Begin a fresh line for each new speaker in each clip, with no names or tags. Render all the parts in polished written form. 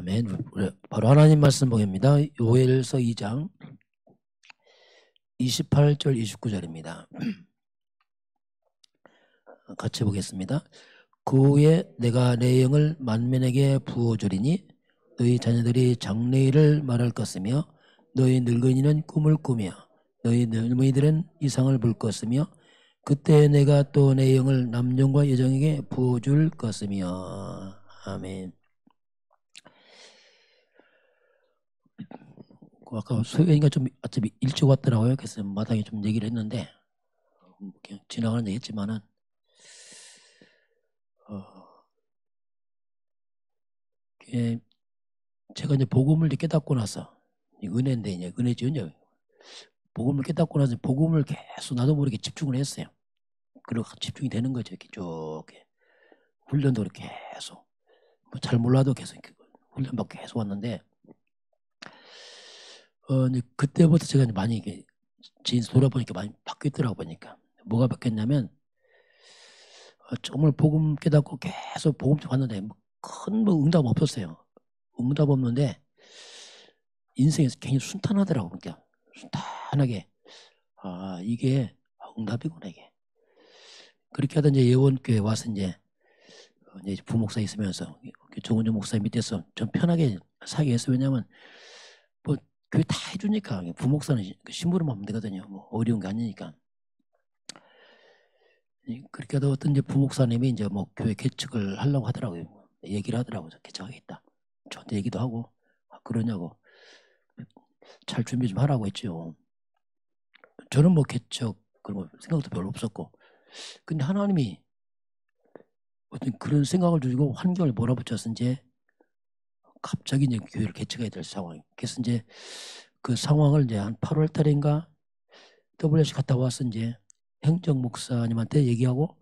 아멘. 바로 하나님 말씀 보겠습니다. 요엘서 2장 28절 29절입니다. 같이 보겠습니다. 그 후에 내가 내 영을 만민에게 부어주리니 너희 자녀들이 장래일을 말할 것이며 너희 늙은이는 꿈을 꾸며 너희 젊은이들은 이상을 볼 것이며 그때 내가 또 내 영을 남종과 여종에게 부어줄 것이며. 아멘. 아까 소연이가 좀 어차피 일찍 왔더라고요. 그래서 마당에 좀 얘기를 했는데 그냥 지나가는 얘기 했지만은 제가 이제 복음을 깨닫고 나서 은혜인데 이제 은혜죠. 이제 복음을 깨닫고 나서 복음을 계속 나도 모르게 집중을 했어요. 그리고 집중이 되는 거죠. 이렇게 쭉 훈련도 그렇게 계속 뭐 잘 몰라도 계속 훈련받고 계속 왔는데 이제 그때부터 제가 이제 많이 이게 돌아보니까 많이 바뀌었더라고. 보니까 뭐가 바뀌었냐면 정말 복음 깨닫고 계속 복음 좀 봤는데 큰 응답 없었어요. 응답 없는데 인생에서 굉장히 순탄하더라고. 그러니까 순탄하게 이게 응답이구나 이게. 그렇게 하다 이제 예원교회 와서 이제 부목사 있으면서 정은주 목사 밑에서 좀 편하게 살게 했어요. 왜냐하면 뭐 교회 다 해주니까 부목사는 신부름 하면 되거든요. 뭐 어려운 게 아니니까. 그렇게 하다 어떤 이제 부목사님이 이제 뭐 교회 개척을 하려고 하더라고요. 얘기를 하더라고요. 개척하겠다. 저한테 얘기도 하고 그러냐고 잘 준비 좀 하라고 했죠. 저는 뭐 개척 그런 거 생각도 별로 없었고, 근데 하나님이 어떤 그런 생각을 주시고 환경을 몰아붙여서 이제 갑자기 이제 교회를 개척해야 될 상황. 그래서 이제 그 상황을 이제 한 8월 달인가 WC 갔다 와서 이제 행정 목사님한테 얘기하고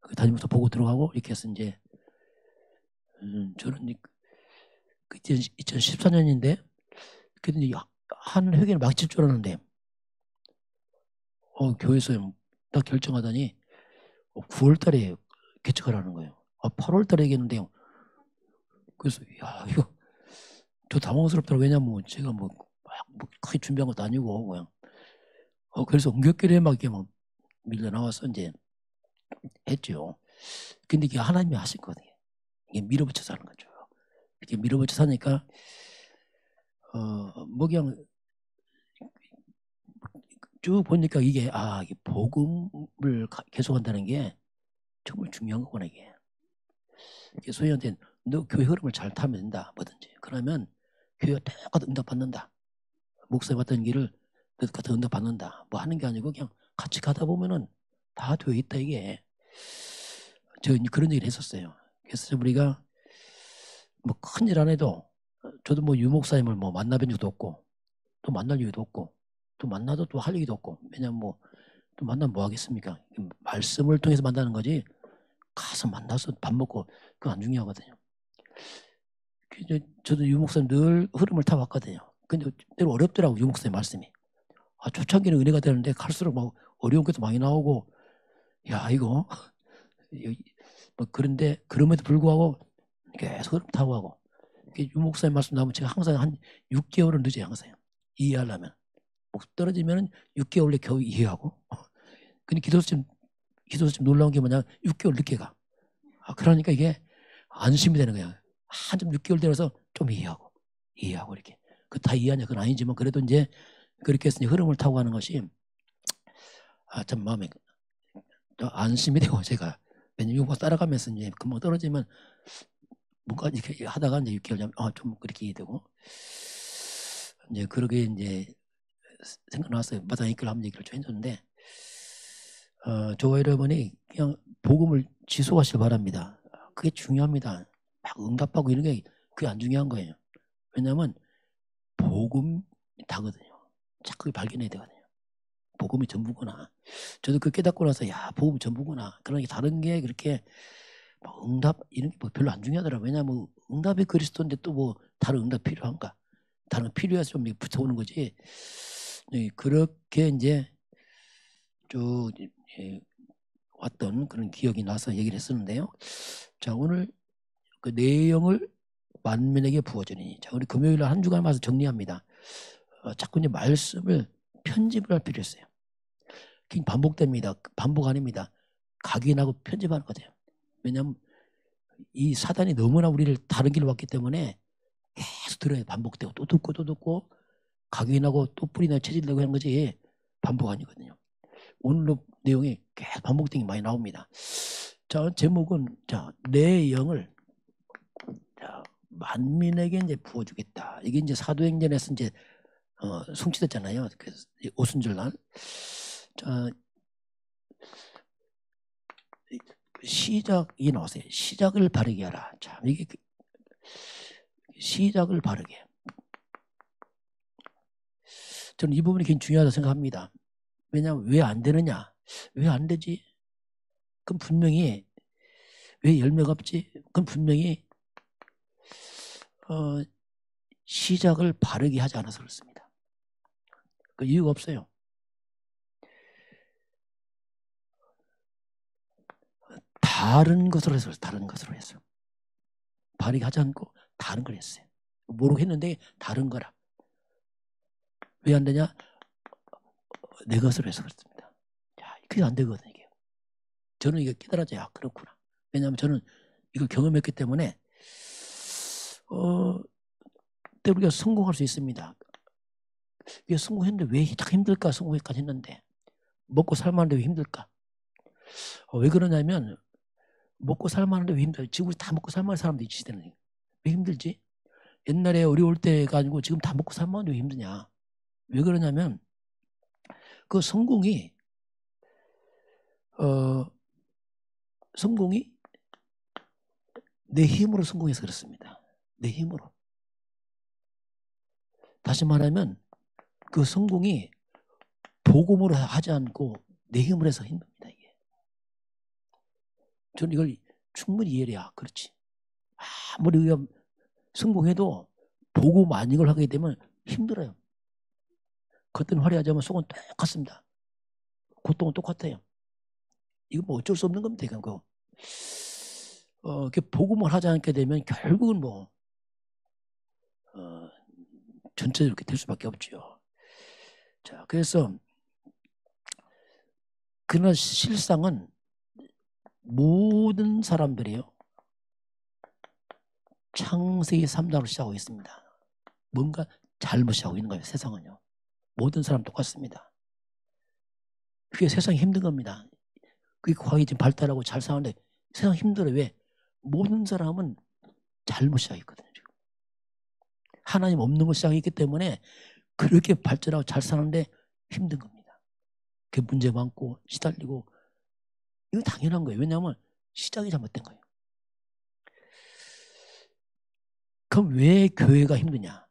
그 담임목사 보고 들어가고 이렇게 해서 이제 저는 그때 2014년인데 그때 한 회개를 막 칠 줄 알았는데 교회에서 딱 결정하더니 9월 달에 개척하라는 거예요. 8월 달에 얘기했는데요. 그래서 야 이거 저 당황스럽더라고요. 왜냐면 제가 뭐 크게 준비한 것도 아니고 그냥 그래서 엉겹결에 막 이렇게 막 밀려 나와서 이제 했죠. 근데 이게 하나님이 하신 거거든요. 이게 밀어붙여서 하는 거죠. 이렇게 밀어붙여서 하니까 뭐 그냥 쭉 보니까 이게 이게 복음을 계속한다는 게 정말 중요한 거구나 이게. 소희한테 너 교회 흐름을 잘 타면 된다 뭐든지. 그러면 교회가 똑같이 응답받는다. 목사님 왔던 길을 똑같이 응답받는다. 뭐 하는 게 아니고 그냥 같이 가다 보면은 다 되어 있다 이게. 저 그런 얘기를 했었어요. 그래서 우리가 뭐 큰일 안 해도 저도 뭐 유목사님을 뭐 만나뵌 적도 없고 또 만날 일도 없고 또 만나도 또 할 얘기도 없고. 왜냐면 뭐 또 만나면 뭐 하겠습니까? 말씀을 통해서 만나는 거지 가서 만나서 밥 먹고 그거 안 중요하거든요. 저도 유목사님 늘 흐름을 타봤거든요. 근데 때로 어렵더라고 유목사님 말씀이. 초창기는 은혜가 되는데 갈수록 막 어려운 것도 많이 나오고 야 이거 뭐 그런데 그럼에도 불구하고 계속 흐름 타고 하고 유목사님 말씀 나오면 제가 항상 한 6개월은 늦어요. 항상 이해하려면 떨어지면 6개월 내 겨우 이해하고. 근데 기도서 좀 놀라운 게 뭐냐 6개월 늦게 가. 그러니까 이게 안심이 되는 거야. 한좀 6개월 되어서 좀 이해하고 이렇게. 그 다 이해하냐 그건 아니지만 그래도 이제 그렇게 해서 흐름을 타고 가는 것이 참 마음에 안심이 되고 제가 왜냐면 이거 따라가면서 이제 금방 떨어지면 뭔가 이렇게 하다가 이제 6개월 되면 좀 그렇게 이해되고 이제 그러게 이제 생각나왔어요. 마땅히 이끌 한번 얘기를 좀 해줬는데 저와 여러분이 그냥 복음을 지속하시길 바랍니다. 그게 중요합니다. 막 응답하고 이런 게 그게 안 중요한 거예요. 왜냐하면 복음이 다거든요. 자꾸 발견해야 되거든요. 복음이 전부구나. 저도 그 깨닫고 나서 복음이 전부구나. 그러니까 다른 게 그렇게 응답 이런 게 별로 안 중요하더라고요. 왜냐하면 응답이 그리스도인데 또 뭐 다른 응답 필요한가? 다른 거 필요해서 좀 붙어오는 거지. 그렇게 이제 쭉 왔던 그런 기억이 나서 얘기를 했었는데요. 자, 오늘 그 내용을 만민에게 부어지니. 자, 우리 금요일 날 한 주간 와서 정리합니다. 자꾸 이제 말씀을 편집을 할 필요 있어요. 그게 반복됩니다. 반복 아닙니다. 각인하고 편집하는 거예요. 왜냐하면 이 사단이 너무나 우리를 다른 길로 왔기 때문에 계속 들어요. 반복되고 또 듣고 또 듣고 각인하고 또 뿌리나 체질되고 하는 거지 반복 아니거든요. 오늘도 내용이 계속 반복된 게 많이 나옵니다. 자, 제목은 내 영을 만민에게 이제 부어주겠다. 이게 이제 사도행전에서 이제 성취됐잖아요. 그래서 오순절날. 자, 시작이 나왔어요. 시작을 바르게 하라. 참 이게 시작을 바르게. 저는 이 부분이 굉장히 중요하다고 생각합니다. 왜냐하면 왜 안 되느냐? 왜 안 되지? 그럼 분명히 왜 열매가 없지? 그럼 분명히 시작을 바르게 하지 않아서 그렇습니다. 그 이유가 없어요. 다른 것으로 해서 다른 것으로 해서 바르게 하지 않고 다른 걸 했어요. 모르고 했는데 다른 거라. 왜 안 되냐? 내 것으로 해서 그렇습니다. 야, 그게 안 되거든요. 이게. 저는 이게 깨달아져야 그렇구나. 왜냐하면 저는 이걸 경험했기 때문에 때 우리가 성공할 수 있습니다. 이게 성공했는데 왜 힘들까? 성공까지 했는데 먹고 살만한데 왜 힘들까? 왜 그러냐면 먹고 살만한데 왜 힘들까? 지금 우리 다 먹고 살만한 사람들이 이 시대는 왜 힘들지? 옛날에 어려울 때가 아니고 지금 다 먹고 살만한데 왜 힘드냐? 왜 그러냐면 그 성공이 내 힘으로 성공해서 그렇습니다. 내 힘으로. 다시 말하면 그 성공이 복음으로 하지 않고 내 힘으로 해서 힘듭니다. 이게. 저는 이걸 충분히 이해를 해야 그렇지. 아무리 우리가 성공해도 복음 아닌 걸 하게 되면 힘들어요. 겉은 화려하지만 속은 똑같습니다. 고통은 똑같아요. 이거 뭐 어쩔 수 없는 겁니다. 이거. 복음을 하지 않게 되면 결국은 전체적으로 이렇게 될 수밖에 없죠. 자, 그래서 그러나 실상은 모든 사람들이요. 창세기 3장으로 시작하고 있습니다. 뭔가 잘못 시작하고 있는 거예요. 세상은요. 모든 사람 똑같습니다. 그게 세상이 힘든 겁니다. 그게 과학이 지금 발달하고 잘 사는데 세상 힘들어요. 왜? 모든 사람은 잘못 시작했거든요. 지금. 하나님 없는 걸 시작했기 때문에 그렇게 발전하고 잘 사는데 힘든 겁니다. 그게 문제 많고 시달리고 이거 당연한 거예요. 왜냐하면 시작이 잘못된 거예요. 그럼 왜 교회가 힘드냐?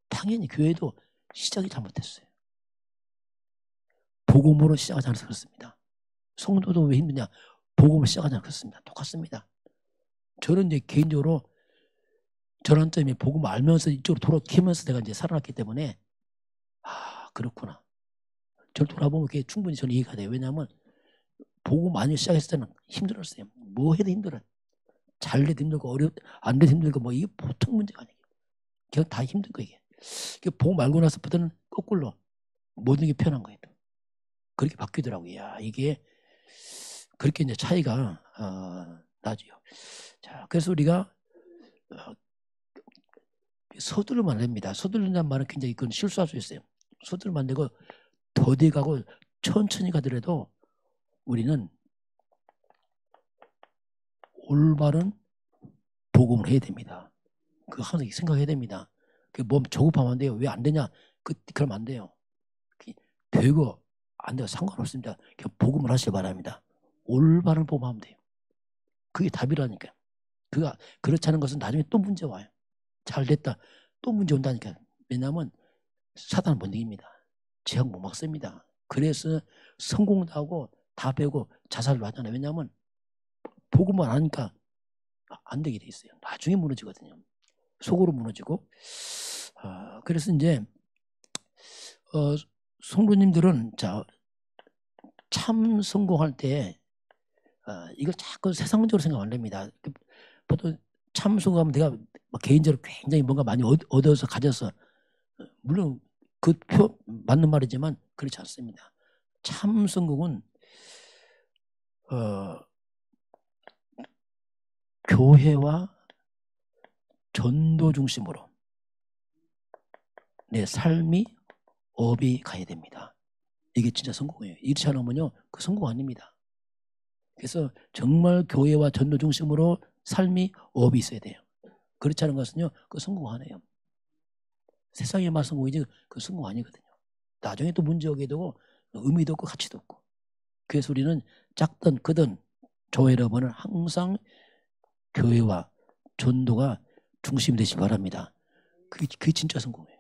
당연히 교회도 시작이 잘못됐어요. 복음으로 시작하지 않아서 그렇습니다. 성도도 왜 힘드냐? 복음을 시작하지 않아서 그렇습니다. 똑같습니다. 저는 이제 개인적으로 전환점이 복음을 알면서 이쪽으로 돌아키면서 내가 이제 살아났기 때문에 그렇구나. 저를 돌아보면 그게 충분히 저는 이해가 돼요. 왜냐하면 복음 많이 시작했을 때는 힘들었어요. 뭐 해도 힘들어요. 잘 돼도 힘들고 안 돼도 힘들고 뭐 이게 보통 문제가 아니에요. 그냥 다 힘든 거예요. 이게 복음 알고 나서부터는 거꾸로 모든 게 편한 거예요. 그렇게 바뀌더라고요. 야, 이게 그렇게 이제 차이가 나죠. 자, 그래서 우리가 서두르면 안 됩니다. 서두른다는 말은 굉장히 그건 실수할 수 있어요. 서두르면 안 되고 더디 가고 천천히 가더라도 우리는 올바른 복음을 해야 됩니다. 그거 항상 생각해야 됩니다. 뭐 조급하면 안 돼요. 왜 안 되냐? 그러면 안 돼요. 되고 안 돼요. 상관없습니다. 그냥 복음을 하시기 바랍니다. 올바른 복음하면 돼요. 그게 답이라니까요. 그렇지 않은 것은 나중에 또 문제 와요. 잘 됐다. 또 문제 온다니까요. 왜냐하면 사단은 못 이깁니다. 제약 못 막습니다. 그래서 성공도 하고 다 배우고 자살을 하잖아요. 왜냐하면 복음을 안 하니까 안 되게 돼 있어요. 나중에 무너지거든요. 속으로 무너지고. 그래서 이제 성도님들은 참 성공할 때 이걸 자꾸 세상적으로 생각 안 합니다. 보통 참선하면 내가 개인적으로 굉장히 뭔가 많이 얻어서 가져서, 물론 그 표 맞는 말이지만 그렇지 않습니다. 참선국은 교회와 전도 중심으로 내 삶이 업이 가야 됩니다. 이게 진짜 성공이에요. 이렇지 않으면요, 그 성공 아닙니다. 그래서 정말 교회와 전도 중심으로 삶이 업이 있어야 돼요. 그렇지 않은 것은요, 그 성공 안 해요. 세상에만 성공이지 그 성공 아니거든요. 나중에 또 문제 오게 되고 의미도 없고 가치도 없고. 그래서 우리는 작든 크든 교회 여러분은 항상 교회와 전도가 중심이 되시기 바랍니다. 그게 진짜 성공이에요.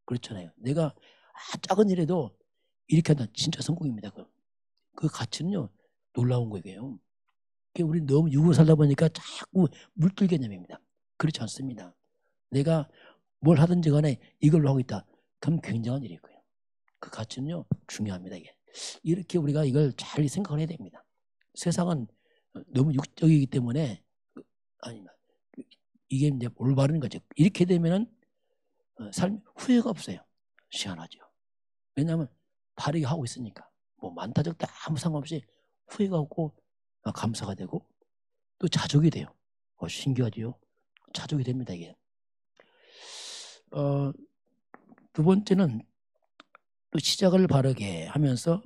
그렇잖아요. 내가 작은 일에도 이렇게 한다, 진짜 성공입니다. 그 가치는요, 놀라운 거예요. 우리 너무 육으로 살다 보니까 자꾸 물질 개념입니다. 그렇지 않습니다. 내가 뭘 하든지 간에 이걸로 하고 있다. 그럼 굉장한 일일 거예요. 그 가치는요, 중요합니다. 이렇게 우리가 이걸 잘 생각을 해야 됩니다. 세상은 너무 육적이기 때문에, 아닙니다. 이게 이제 올바른 거죠. 이렇게 되면은 삶 후회가 없어요. 시원하죠. 왜냐하면 바르게 하고 있으니까. 뭐 많다 적다 아무 상관없이 후회가 없고 감사가 되고 또 자족이 돼요. 신기하지요. 자족이 됩니다. 이게. 두 번째는 또 시작을 바르게 하면서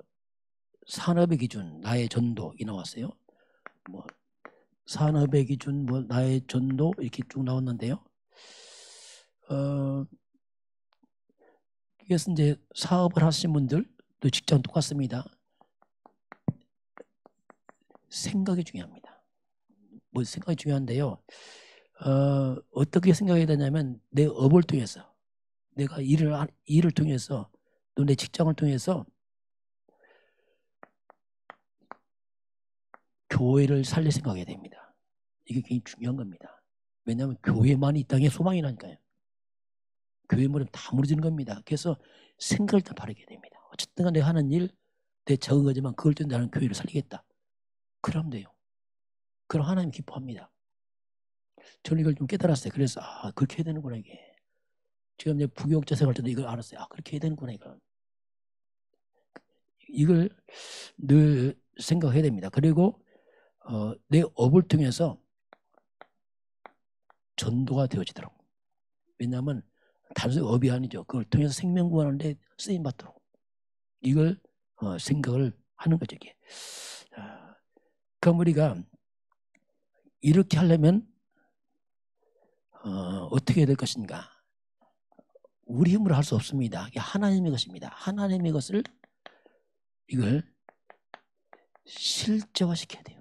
산업의 기준, 나의 전도 이 나왔어요. 뭐 산업의 기준, 뭐 나의 전도 이렇게 쭉 나왔는데요. 그래서 이제 사업을 하시는 분들 또 직장 똑같습니다. 생각이 중요합니다. 뭐 생각이 중요한데요. 어떻게 생각해야 되냐면 내 업을 통해서, 내가 일을 통해서 또 내 직장을 통해서 교회를 살릴 생각해야 됩니다. 이게 굉장히 중요한 겁니다. 왜냐하면 교회만이 이 땅에 소망이라니까요. 교회만 다 무너지는 겁니다. 그래서 생각을 다 바르게 해야 됩니다. 어쨌든 내가 하는 일, 내 적은 거지만 그걸 통해 나는 교회를 살리겠다. 그러면 돼요. 그럼 하나님 기뻐합니다. 저는 이걸 좀 깨달았어요. 그래서 그렇게 해야 되는구나 이게. 지금 이제 부교육자 생활 때도 이걸 알았어요. 그렇게 해야 되는구나 이걸 늘 생각해야 됩니다. 그리고 내 업을 통해서 전도가 되어지도록. 왜냐하면 단순히 업이 아니죠. 그걸 통해서 생명 구하는데 쓰임 받도록. 이걸 생각을 하는 거죠. 이게. 그럼 우리가 이렇게 하려면 어떻게 해야 될 것인가? 우리 힘으로 할 수 없습니다. 이게 하나님의 것입니다. 하나님의 것을 이걸 실제화시켜야 돼요.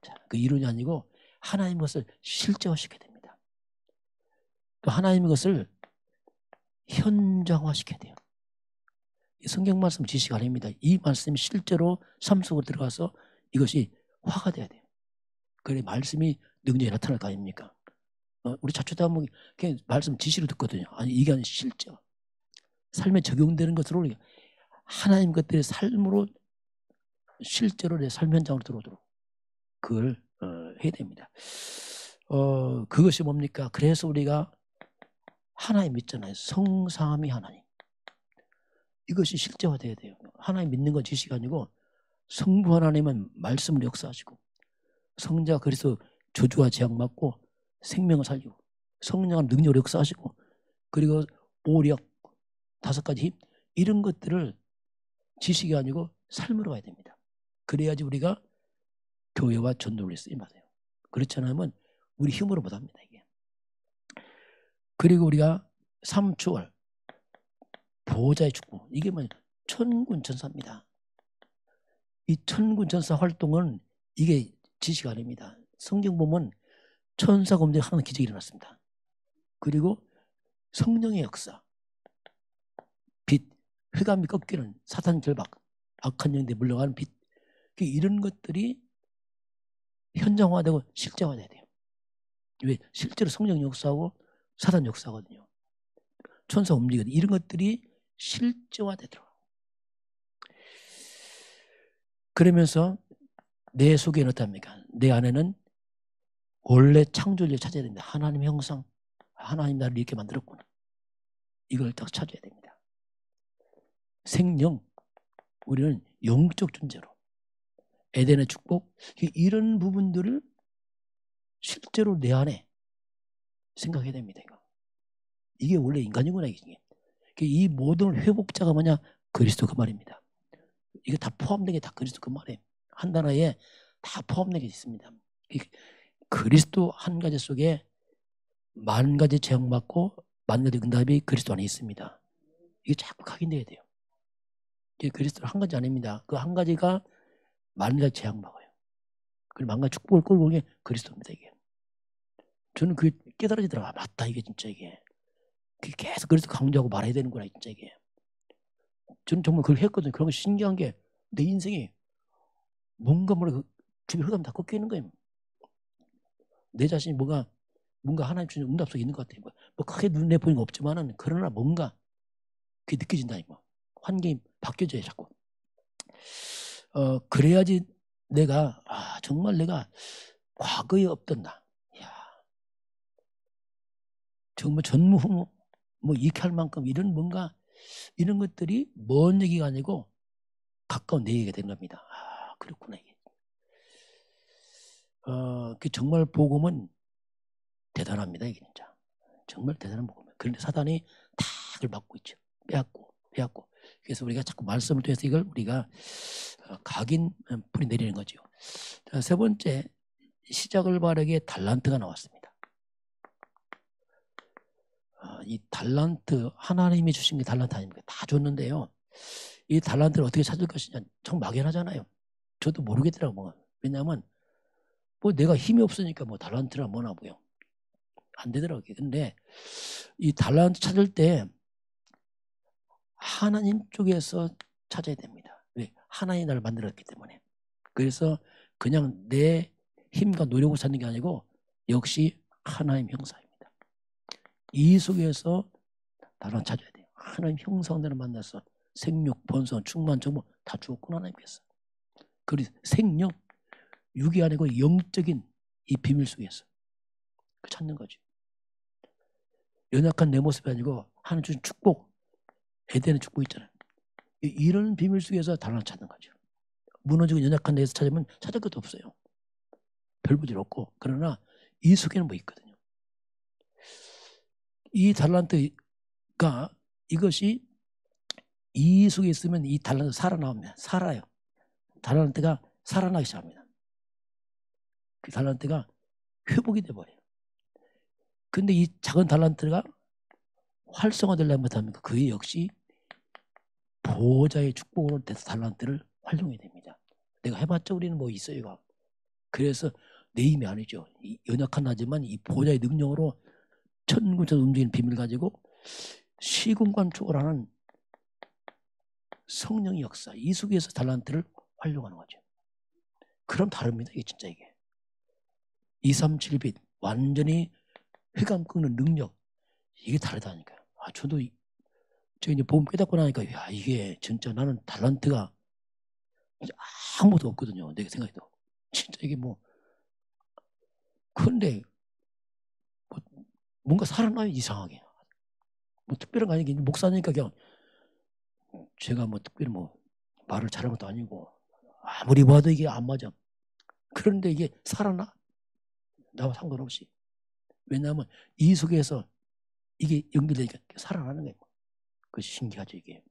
자, 그 이론이 아니고 하나님의 것을 실제화시켜야 됩니다. 또 하나님의 것을 현장화시켜야 돼요. 성경 말씀 지식 아닙니다. 이 말씀이 실제로 삶 속으로 들어가서 이것이 화가 돼야 돼요. 그래 말씀이 능력이 나타날 거 아닙니까? 우리 자초다 보면 그냥 말씀 지시로 듣거든요. 아니 이게 아니라 실제 삶에 적용되는 것으로 하나님 것들의 삶으로 실제로 내 삶 현장으로 들어오도록 그걸 해야 됩니다. 그것이 뭡니까? 그래서 우리가 하나님 믿잖아요. 성삼위 하나님. 이것이 실제화돼야 돼요. 하나님 믿는 건 지식이 아니고 성부 하나님은 말씀을 역사하시고 성자 그래서 저주와 재앙 맞고 생명을 살리고 성령은 능력을 역사하시고 그리고 오력 5가지 힘 이런 것들을 지식이 아니고 삶으로 가야 됩니다. 그래야지 우리가 교회와 전도를 쓰임받아요. 그렇지 않으면 우리 힘으로 못합니다. 이게. 그리고 우리가 3초월 보호자의 축복 이게 뭐냐 천군 천사입니다. 이 천군 천사 활동은 이게 지식 아닙니다. 성경 보면 천사가 없는데 하나님 기적이 일어났습니다. 그리고 성령의 역사 빛 흑암이 꺾이는 사탄 결박 악한 영들이 물러가는 빛 이런 것들이 현장화되고 실제화돼야 돼요. 왜? 실제로 성령 역사하고 사탄 역사거든요. 천사 움직이거든요. 이런 것들이 실제화되도록. 그러면서 내 속에는 어떻습니까? 내 안에는 원래 창조를 찾아야 됩니다. 하나님 형상, 하나님 나를 이렇게 만들었구나. 이걸 딱 찾아야 됩니다. 생명, 우리는 영적 존재로 에덴의 축복, 이런 부분들을 실제로 내 안에 생각해야 됩니다. 이게 원래 인간이구나. 이 모든 회복자가 뭐냐? 그리스도 그 말입니다. 이게 다 포함된 게 다 그리스도 그 말이에요. 한 단어에 다 포함된 게 있습니다. 그리스도 한 가지 속에 만 가지 제형받고 만 가지 응답이 그리스도 안에 있습니다. 이게 자꾸 각인돼야 돼요. 이게 그리스도 한 가지 아닙니다. 그 한 가지가 만 가지 제형받아요. 그리고 만 가지 축복을 끌고 오는 게 그리스도입니다. 이게. 저는 그게 깨달아지더라고요. 맞다, 이게 진짜 이게. 계속 그리스도 강조하고 말해야 되는구나, 진짜 이게. 저는 정말 그걸 했거든요. 그런 거 신기한 게 내 인생에 뭔가 주변 흐름 다 꺾여 있는 거예요. 내 자신이 뭔가 하나님 주신 응답 속에 있는 것 같아요. 뭐 크게 눈에 보이는 거 없지만은 그러나 뭔가 그게 느껴진다니까. 환경이 바뀌어져요, 자꾸. 그래야지 내가 정말 내가 과거에 없던 나, 정말 전무후무 이렇게 할 만큼 이런 뭔가 이런 것들이 먼 얘기가 아니고 가까운 내 얘기가 되는 겁니다. 그렇구나 이게. 그 정말 복음은 대단합니다. 이게 진짜 정말 대단한 복음이에요. 그런데 사단이 다 그걸 막고 있죠. 빼앗고. 그래서 우리가 자꾸 말씀을 통해서 이걸 우리가 각인 뿌리 내리는 거죠. 자, 세 번째, 시작을 바르게 달란트가 나왔습니다. 이 달란트, 하나님이 주신 게 달란트 아닙니까? 다 줬는데요. 이 달란트를 어떻게 찾을 것이냐 참 막연하잖아요. 저도 모르겠더라고요. 왜냐하면 내가 힘이 없으니까 달란트라 뭐나 보여. 안 되더라고요. 근데 이 달란트 찾을 때 하나님 쪽에서 찾아야 됩니다. 왜? 하나님이 나를 만들었기 때문에. 그래서 그냥 내 힘과 노력을 찾는 게 아니고 역시 하나님 형상입니다. 이 속에서 나를 찾아야 돼요. 하나님 형상들을 만나서 생육, 번성, 충만, 정복 다 주었구나 하나님께서. 그리고 생명, 육이 아니고 영적인 이 비밀 속에서 찾는 거죠. 연약한 내 모습이 아니고 하나님 주신 축복, 에덴의 축복 있잖아요. 이런 비밀 속에서 달란트 찾는 거죠. 무너지고 연약한 데에서 찾으면 찾을 것도 없어요. 별 부질 없고. 그러나 이 속에는 있거든요. 이 달란트가 이것이 이 속에 있으면 이 달란트 살아나옵니다. 살아요. 달란트가 살아나기 시작합니다. 그 달란트가 회복이 돼버려요. 근데 이 작은 달란트가 활성화되려면 못합니까? 그게 역시 보호자의 축복으로 돼서 달란트를 활용해야 됩니다. 내가 해봤자 우리는 있어요. 이거. 그래서 내 힘이 아니죠. 이 연약한 나지만 이 보호자의 능력으로 천군천 움직이는 비밀을 가지고 시공간 초월하는 성령의 역사, 이 속에서 달란트를 활용하는 거죠. 그럼 다릅니다. 이게 진짜 이게. 237빛 완전히 휘감 끄는 능력, 이게 다르다니까요. 저도 저 이제 복음 깨닫고 나니까 이게 진짜 나는 달란트가 아무것도 없거든요. 내가 생각해도 진짜 이게 근데 뭔가 살아나요. 이상하게. 특별한 거 아니게 목사니까 그냥 제가 특별히 말을 잘한 것도 아니고 아무리 봐도 이게 안 맞아. 그런데 이게 살아나. 나와 상관없이. 왜냐하면 이 속에서 이게 연결되니까 살아나는 거예요. 그것이 신기하죠 이게.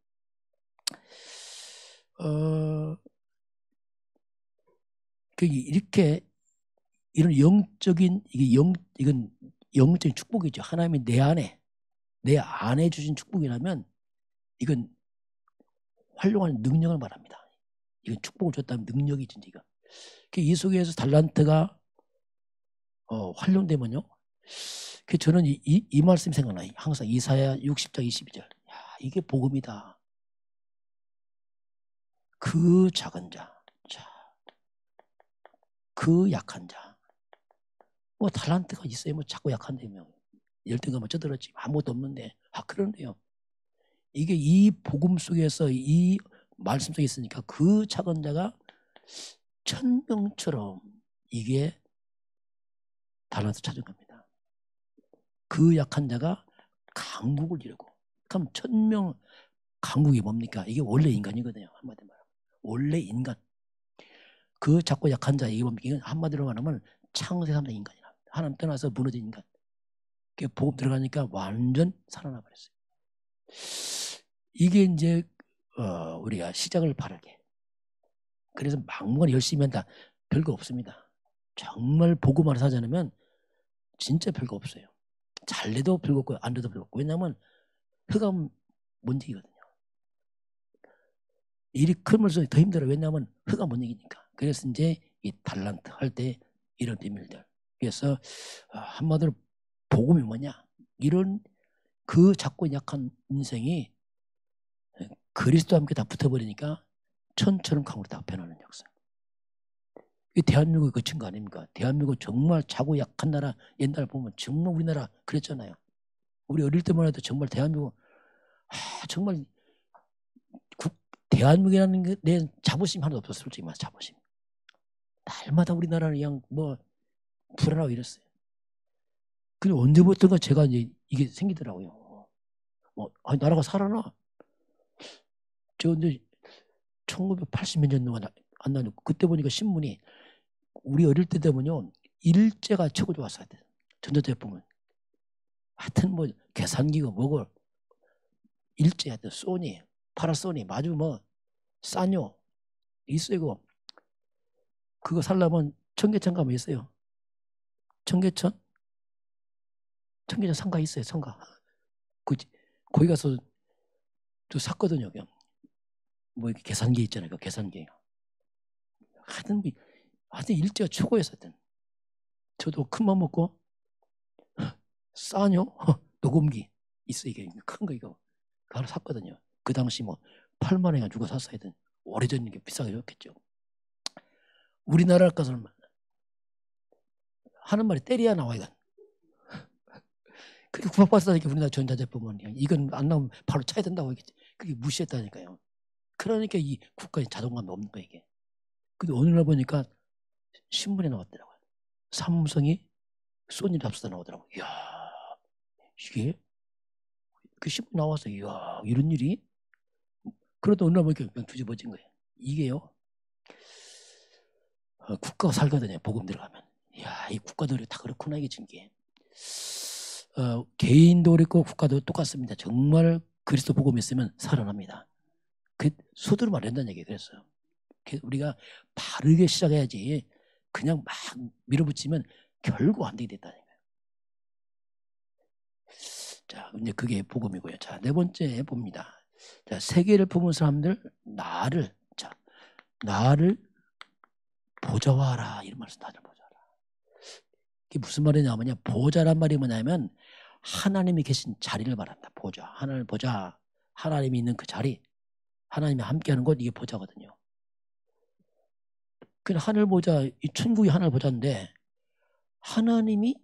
이렇게 이런 영적인 이건 영적인 축복이죠. 하나님이 내 안에 주신 축복이라면 이건 활용하는 능력을 말합니다. 이건 축복을 줬다면 능력이 진짜 이거. 이 속에서 달란트가 활용되면요. 저는 이 말씀이 생각나요. 항상 이사야 60장 22절. 이게 복음이다. 그 작은 자, 그 약한 자. 달란트가 있어요. 자꾸 약한데 열등감을 쪄들었지. 아무것도 없는데. 그런데요. 이게 이 복음 속에서 이 말씀 속에 있으니까 그 작은 자가 천명처럼 이게 달란트 찾은 겁니다. 그 약한 자가 강국을 이루고. 그럼 1000명 강국이 뭡니까? 이게 원래 인간이거든요. 한마디로 말하면. 원래 인간. 그 작고 약한 자, 이게 한마디로 말하면 창세 3대 인간이라. 하나님 떠나서 무너진 인간. 그게 복음 들어가니까 완전 살아나 버렸어요. 이게 이제 우리가 시작을 바라게. 그래서 막무가내 열심히 한다. 별거 없습니다. 정말 복음을 하지 않으면 진짜 별거 없어요. 잘 돼도 별거 없고 안 돼도 별거 없고. 왜냐하면 흑암 문제이거든요. 일이 크면서 더 힘들어요. 왜냐하면 흑암 문제이니까. 그래서 이제 이 달란트 할 때 이런 비밀들. 그래서 한마디로 복음이 뭐냐. 이런 그 작고 약한 인생이 그리스도와 함께 다 붙어버리니까 천처럼 강으로 다 변하는 역사. 이 대한민국이 그 증거 아닙니까? 대한민국 정말 작고 약한 나라. 옛날 보면 정말 우리나라 그랬잖아요. 우리 어릴 때만 해도 정말 대한민국 정말 대한민국이라는 게 내 자부심 하나도 없었어. 솔직히 말해서 자부심. 날마다 우리나라는 그냥 뭐 불안하고 이랬어요. 근데 언제부턴가 제가 이제 이게 생기더라고요. 나라가 살아나. 저 근데 1980몇 년 동안 안 나는 그때 보니까 신문이 우리 어릴 때 되면요 일제가 최고 좋았어야 돼. 전자제품은 하여튼 뭐 계산기가 뭐고 일제하여튼 소니, 파라소니 마주 뭐 싸뇨 있어요. 그거 살려면 청계천 가면 있어요. 청계천 상가 있어요. 상가. 거기 가서 또 샀거든요. 그냥 뭐 이렇게 계산기 있잖아요. 그 계산기. 하여튼 일제가 최고였었던. 저도 큰맘 먹고 싸뇨 녹음기 있어. 이게 큰 거 이거 하나 샀거든요. 그 당시 뭐 8만 원이나 주고 샀어야 된. 오래전 게 비싸게 줬겠죠. 우리나라 가서는 하는 말이 때려야 나와 이건. 그게 구박받았다니까. 우리나라 전자제품은 이건 안 나오면 바로 차야 된다고 하겠지. 그게 무시했다니까요. 그러니까 이 국가의 자존감이 없는 거예요 이게. 근데 어느 날 보니까 신문에 나왔더라고요. 삼성이 소니를 앞서다 나오더라고요. 이야 이게 그 신문 나와서 이야 이런 일이. 그러다 어느 날 보니까 그냥 뒤집어진 거예요. 이게요. 국가가 살거든요. 복음 들어가면. 이야 이 국가들이 다 그렇구나 이게 진게. 개인도 그렇고 국가도 똑같습니다. 정말 그리스도 복음이 있으면 살아납니다. 그 서두르면 안 된다는 얘기예요. 그래서 우리가 바르게 시작해야지 그냥 막 밀어붙이면 결국 안 되게 됐다는 거예요. 자, 이제 그게 복음이고요. 자, 네 번째 봅니다. 자, 세계를 품은 사람들 나를 보좌하라 이런 말씀 나를 보좌하라. 이게 무슨 말이냐면요. 보좌란 말이 뭐냐면 하나님이 계신 자리를 말합니다. 보좌. 하나님 보좌. 하나님이 있는 그 자리. 하나님이 함께하는 곳 이게 보좌거든요. 그 하늘 보좌, 이 천국이 하늘 보좌인데 하나님이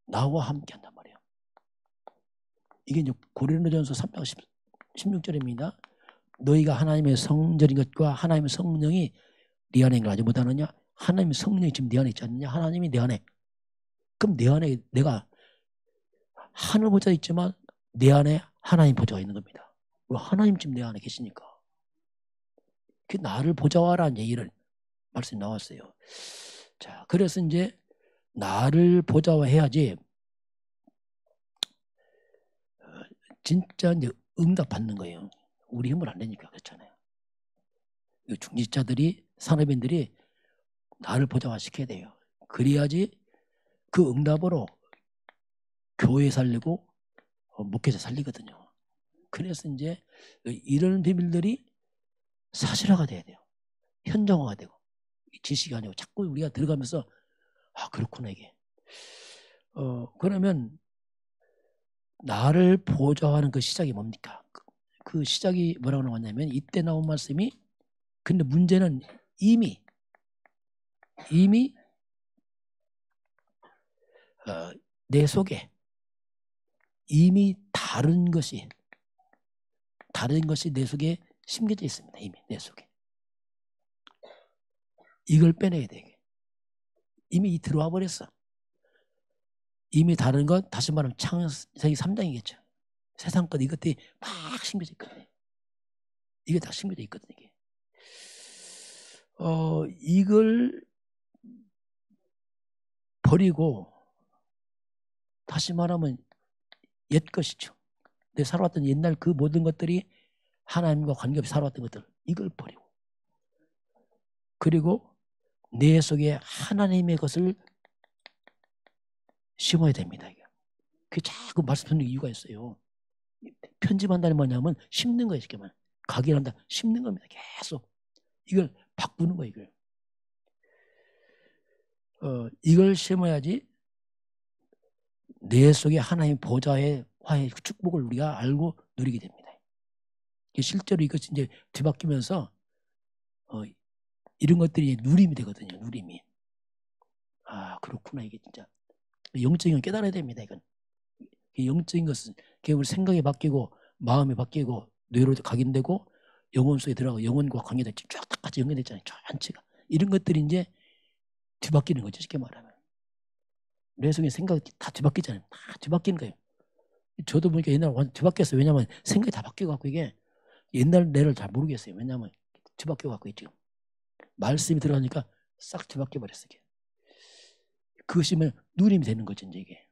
나와 함께한단 말이에요. 이게 이제 고린도전서 3장 16절입니다. 너희가 하나님의 성전인 것과 하나님의 성령이 네 안에 가지 못하느냐? 하나님의 성령이 지금 네 안에 있지 않느냐? 하나님이 내 안에. 그럼 내 안에 내가 하늘 보좌 있지만 내 안에 하나님 보좌가 있는 겁니다. 하나님 지금 내 안에 계시니까. 그 나를 보좌하라는 얘기를 말씀이 나왔어요. 자, 그래서 이제 나를 보좌해야지 진짜 이제 응답 받는 거예요. 우리 힘을 안 내니까 그렇잖아요. 중직자들이 산업인들이 나를 보좌화시켜야 돼요. 그래야지 그 응답으로 교회 살리고 목회자 살리거든요. 그래서 이제 이런 비밀들이 사실화가 돼야 돼요. 현정화가 되고 지식이 아니고 자꾸 우리가 들어가면서 그렇구나 이게. 그러면 나를 보좌하는 그 시작이 뭡니까? 그 시작이 뭐라고 나왔냐면 이때 나온 말씀이 근데 문제는 이미 내 속에 이미 다른 것이 내 속에 심겨져 있습니다. 이미 내 속에. 이걸 빼내야 돼. 이미 들어와 버렸어. 이미 다른 건 다시 말하면 창세기 3장이겠죠. 세상 것 이것들이 막 심겨져 있거든요. 이게 다 심겨져 있거든요. 이게. 이걸 버리고 다시 말하면 옛 것이죠. 내 살아왔던 옛날 그 모든 것들이 하나님과 관계없이 살아왔던 것들 이걸 버리고 그리고 내 속에 하나님의 것을 심어야 됩니다. 그게 자꾸 말씀드리는 이유가 있어요. 편집한다는 뭐냐면 심는 거예요. 쉽게 말하면. 각인한다. 심는 겁니다. 계속. 이걸 바꾸는 거예요. 이걸 심어야지 내 속에 하나님 보좌의 화의 축복을 우리가 알고 누리게 됩니다. 실제로 이것이 이제 뒤바뀌면서 이런 것들이 누림이 되거든요. 누림이. 아 그렇구나 이게 진짜 영적인 건 깨달아야 됩니다. 이건 영적인 것은 우리 생각이 바뀌고 마음이 바뀌고 뇌로 각인되고 영혼 속에 들어가고 영혼과 관계된 쫙 같이 연결됐잖아요. 전체가 이런 것들이 이제 뒤바뀌는 거죠. 쉽게 말하면 뇌 속에 생각이 다 뒤바뀌잖아요. 다 뒤바뀌는 거예요. 저도 보니까 옛날에 완전 뒤바뀌었어요. 왜냐하면 생각이 다 바뀌어갖고 이게 옛날 뇌를 잘 모르겠어요. 왜냐하면 뒤바뀌어갖고 있죠. 말씀이 들어가니까 싹 뒤바뀌어 버렸어요. 그것이 누림이 되는 거죠. 이제 이게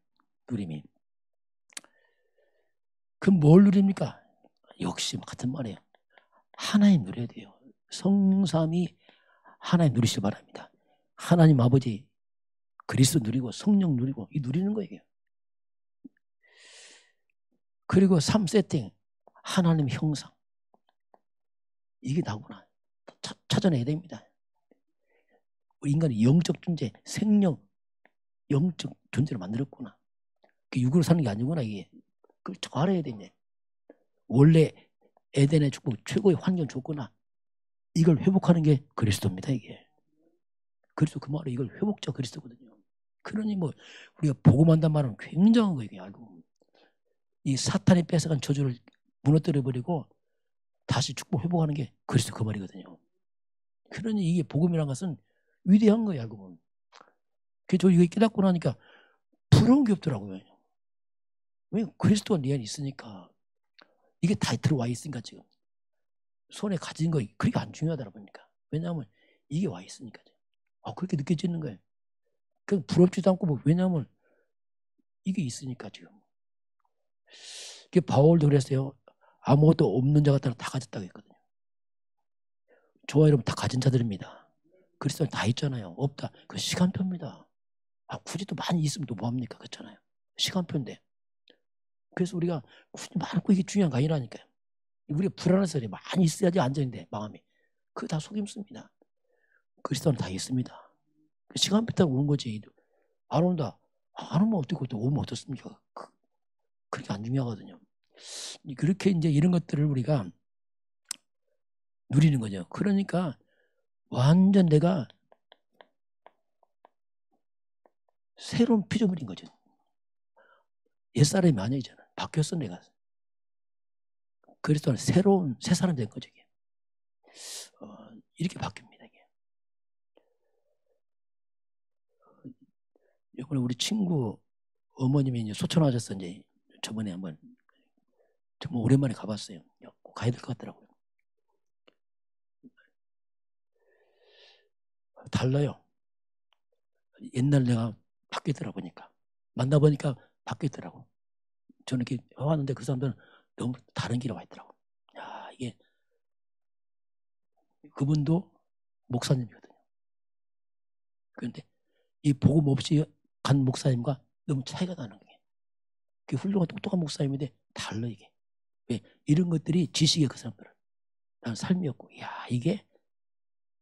누림이. 그럼 뭘 누립니까? 역시 같은 말이에요. 하나님 누려야 돼요. 성삼이 하나님 누리시기 바랍니다. 하나님 아버지 그리스도 누리고 성령 누리고 이 누리는 거예요. 그리고 3세팅 하나님 형상 이게 나구나 찾아내야 됩니다. 인간이 영적 존재 생명 영적 존재를 만들었구나. 육으로 사는 게 아니구나 이게. 그걸 잘 알아야 되네. 원래 에덴의 축복 최고의 환경 줬구나. 이걸 회복하는 게 그리스도입니다. 이게. 그래서 그 말은 이걸 회복자 그리스도거든요. 그러니 우리가 복음한단 말은 굉장한 거예요. 알고 이 사탄이 뺏어간 저주를 무너뜨려버리고 다시 축복 회복하는 게 그리스도 그 말이거든요. 그러니 이게 복음이란 것은 위대한 거예요. 알고 보면. 그래서 저 이거 깨닫고 나니까 부러운 게 없더라고요. 왜 그리스도가 내 안에 있으니까 이게 다 들어와 있으니까 지금 손에 가진 거 그렇게 안 중요하더라 보니까. 왜냐하면 이게 와 있으니까. 그렇게 느껴지는 거예요. 그 부럽지도 않고 왜냐하면 이게 있으니까 지금. 바울도 그랬어요. 아무것도 없는 자 같다는 다 가졌다고 했거든요. 저와 여러분 다 가진 자들입니다. 그리스도는 다 있잖아요. 없다. 그 시간표입니다. 굳이 또 많이 있으면 또 뭐합니까? 그렇잖아요. 시간표인데. 그래서 우리가 굳이 많고 이게 중요한 거 아니라니까요. 우리가 불안해서 그래. 많이 있어야지 안전인데 마음이. 그거 다 속임수입니다. 그리스도는 다 있습니다. 시간표 타고 오는 거지. 안 온다. 안 오면 어떻고 또 오면 어떻습니까? 그렇게 안 중요하거든요. 그렇게 이제 이런 것들을 우리가 누리는 거죠. 그러니까 완전 내가 새로운 피조물인 거죠. 옛사람이 아니잖아. 바뀌었어 내가. 그리스도는 새로운 새 사람 된 거죠. 이게. 이렇게 바뀝니다. 이게. 이번에 우리 친구 어머님이 이제 소천하셔서 이제 저번에 한번 정말 오랜만에 가봤어요. 꼭 가야 될 것 같더라고요. 달라요. 옛날 내가 바뀌더라 보니까. 만나보니까 바뀌더라고. 저는 이렇게 왔는데 그 사람들은 너무 다른 길에 와 있더라고. 야, 이게 그분도 목사님이거든요. 그런데 이 복음 없이 간 목사님과 너무 차이가 나는 거예요. 그 훌륭한 똑똑한 목사님인데 달라 이게. 왜? 이런 것들이 지식의 그 사람들은. 나는 삶이었고, 야 이게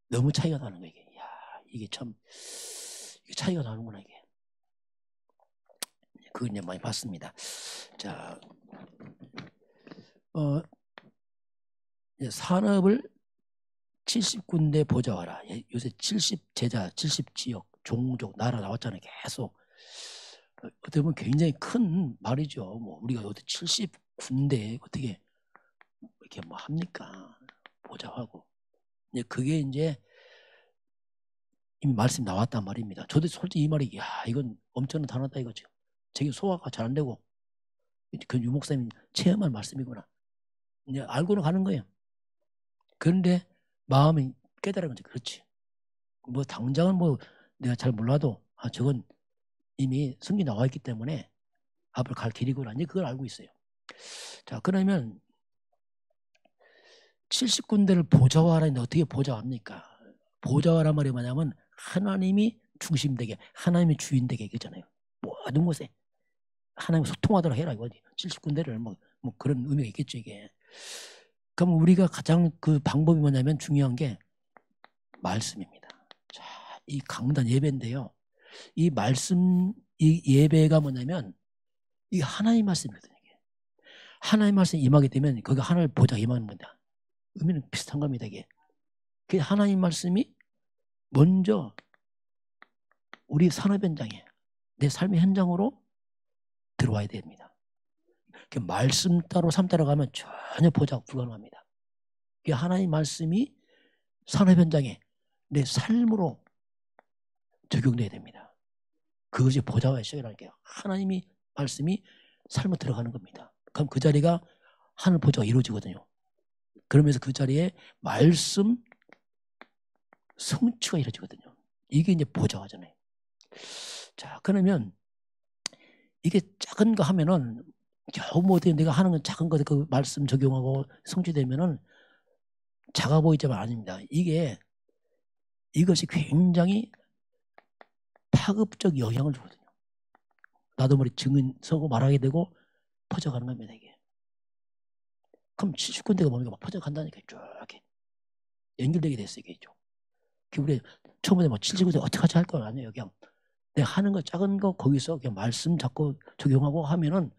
너무 차이가 나는 거예요. 이게. 야 이게 참 이게 차이가 나는구나 이게. 그걸 이제 많이 봤습니다. 자, 산업을 70군데 보좌하라. 요새 70제자, 70지역, 종족, 나라 나왔잖아요. 계속. 어떻게 보면 굉장히 큰 말이죠. 우리가 어떻게 70군데 어떻게 이렇게 합니까? 보좌하고. 그게 이제 이미 말씀이 나왔단 말입니다. 저도 솔직히 이 말이 이건 엄청난 단어다 이거죠. 제게 소화가 잘 안 되고 그 유목사님 체험한 말씀이구나. 이제 알고는 가는 거예요. 그런데 마음이 깨달은 거죠. 그렇지. 뭐 당장은 뭐 내가 잘 몰라도 저건 이미 성경에 나와 있기 때문에 앞으로 갈 길이구나. 이제 그걸 알고 있어요. 자, 그러면 70군데를 보좌화라 했는데 어떻게 보좌합니까? 보좌화란 말이 뭐냐면 하나님이 중심되게, 하나님이 주인되게 이거잖아요. 모든 곳에 하나님 소통하도록 해라 이거지. 70군데를 뭐 그런 의미가 있겠죠 이게. 그럼 우리가 가장 그 방법이 뭐냐면 중요한 게 말씀입니다. 자, 이 강단 예배인데요. 이 말씀, 이 예배가 뭐냐면 이 하나님 말씀이거든요. 이게. 하나님 말씀이 임하게 되면 거기 하나님을 보자 임하는 겁니다. 의미는 비슷한 겁니다. 이게. 그 하나님 말씀이 먼저 우리 산업 현장에 내 삶의 현장으로 들어와야 됩니다. 그 말씀 따로 삶 따라 가면 전혀 보좌가 불가능합니다. 그 하나님 말씀이 산업 현장에 내 삶으로 적용돼야 됩니다. 그것이 보좌와의 시작이라니까요. 하나님이 말씀이 삶으로 들어가는 겁니다. 그럼 그 자리가 하늘 보좌가 이루어지거든요. 그러면서 그 자리에 말씀 성취가 이루어지거든요. 이게 이제 보좌잖아요. 자, 그러면 이게 작은 거 하면은 겨우 뭐 어떻게 내가 하는 건 작은 거 그 말씀 적용하고 성취되면은 작아 보이지만 아닙니다. 이것이 굉장히 파급적 영향을 주거든요. 나도 모르게 증인 서고 말하게 되고 퍼져가는 겁니다. 이게. 그럼 70군데가 뭡니까? 막 퍼져간다니까 쭉 이렇게 연결되게 됐어요. 이게 좀. 우리 처음에 뭐 70군데 어떻게 하지 할 거 아니에요. 그냥 내가 하는 거 작은 거 거기서 그냥 말씀 잡고 적용하고 하면은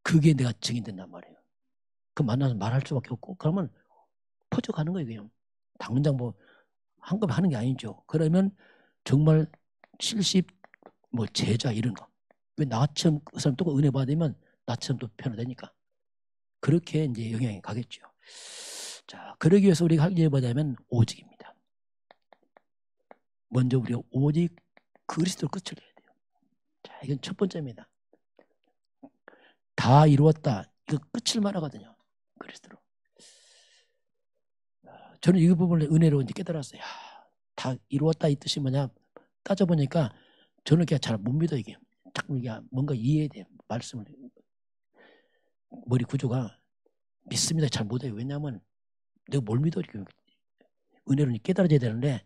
그게 내가 증인된단 말이에요. 그 만나서 말할 수밖에 없고 그러면 퍼져가는 거예요. 그냥 당장 뭐 한꺼번에 하는 게 아니죠. 그러면 정말 70 뭐 제자 이런 거. 왜 나처럼 그 사람 또 은혜 받으면 나처럼 또 변화되니까. 그렇게 이제 영향이 가겠죠. 자, 그러기 위해서 우리가 할 일이 뭐냐면 오직입니다. 먼저 우리가 오직 그리스도로 끝을 내야 돼요. 자, 이건 첫 번째입니다. 다 이루었다. 이거 끝을 말하거든요. 그리스도로. 저는 이 부분을 은혜로 이제 깨달았어요. 다 이루었다 이 뜻이 뭐냐 따져보니까 저는 그냥 잘 못 믿어 이게. 자꾸 이게 뭔가 이해해야 돼요. 말씀을. 머리 구조가 믿습니다. 잘 못해요. 왜냐하면 내가 뭘 믿어 이렇게 은혜로 깨달아져야 되는데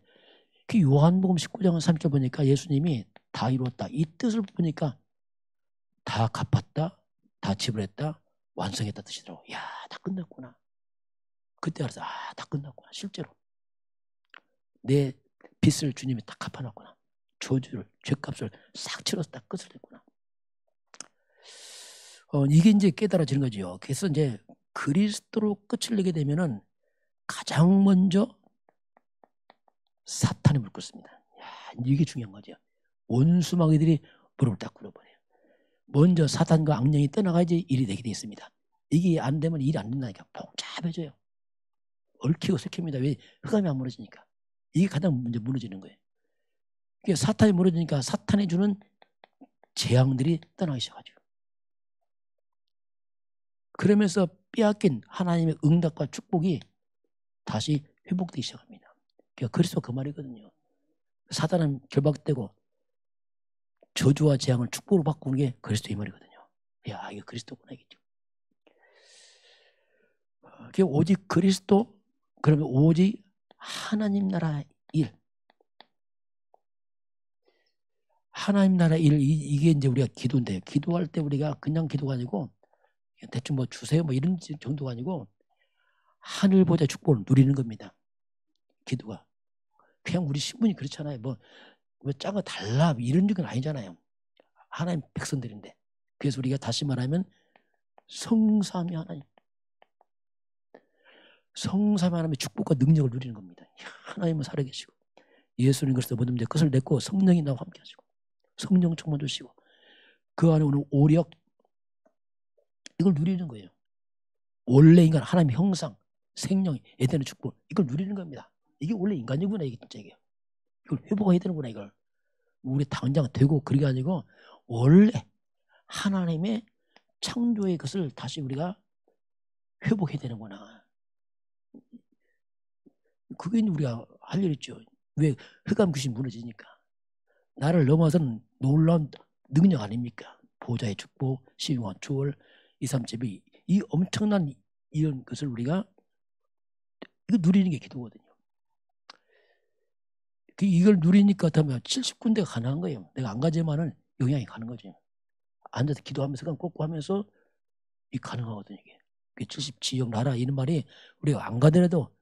그 요한복음 19장 3절 보니까 예수님이 다 이루었다. 이 뜻을 보니까 다 갚았다. 다 지불했다. 완성했다 뜻이더라고. 야, 다 끝났구나. 그때 알았어. 다 끝났구나. 실제로. 내 빚을 주님이 다 갚아놨구나. 저주를, 죄값을 싹 치러서 딱 끝을 냈구나. 이게 이제 깨달아지는 거죠. 그래서 이제 그리스도로 끝을 내게 되면은 가장 먼저 사탄이 물 끓습니다. 이게 중요한 거죠. 원수마귀들이 무릎을 딱 꿇어버려요. 먼저 사탄과 악령이 떠나가야지 일이 되게 돼 있습니다. 이게 안 되면 일이 안 된다니까. 복잡해져요. 얽히고 설킵니다. 왜? 흑암이 안 무너지니까. 이게 가장 먼저 무너지는 거예요. 그러니까 사탄이 무너지니까 사탄이 주는 재앙들이 떠나기 시작하죠. 그러면서 빼앗긴 하나님의 응답과 축복이 다시 회복되기 시작합니다. 그러니까 그리스도 그 말이거든요. 사단은 결박되고 저주와 재앙을 축복으로 바꾸는 게 그리스도의 말이거든요. 야, 이거 그리스도구나 이겠죠. 오직 그리스도, 그러면 오직 하나님 나라 일. 하나님 나라 일, 이게 이제 우리가 기도인데요. 기도할 때 우리가 그냥 기도가 아니고 대충 뭐 주세요 뭐 이런 정도가 아니고 하늘 보좌 축복을 누리는 겁니다. 기도가. 그냥 우리 신분이 그렇잖아요. 뭐 짠 거 달라 이런 적은 아니잖아요. 하나님 백성들인데. 그래서 우리가 다시 말하면 성삼위 하나님. 성삼위 하나님의 축복과 능력을 누리는 겁니다. 하나님은 살아계시고 예수님 그리스도 모든 문제 끝을 냈고 성령이 나와 함께 하시고 성령 충만 주시고 그 안에 오는 오력 이걸 누리는 거예요. 원래 인간 하나님의 형상 생명 에덴의 축복 이걸 누리는 겁니다. 이게 원래 인간이구나 이게 진짜 이게 이걸 회복해야 되는구나 이걸. 우리 당장 되고 그게 아니고 원래 하나님의 창조의 것을 다시 우리가 회복해야 되는구나. 그게 우리가 할 일 있죠. 왜 흑암 귀신 무너지니까. 나를 넘어서는 놀라운 능력 아닙니까? 보좌의 축복, 시용한 초월, 2, 3제비 이 엄청난 이런 것을 우리가 이거 누리는 게 기도거든요. 이걸 누리니까 하면 70군데가 가능한 거예요. 내가 안 가지만은 영향이 가는 거죠. 앉아서 기도하면서 그냥 꽂고 하면서 이 가능하거든요. 이게 70지역 나라 이런 말이 우리가 안 가더라도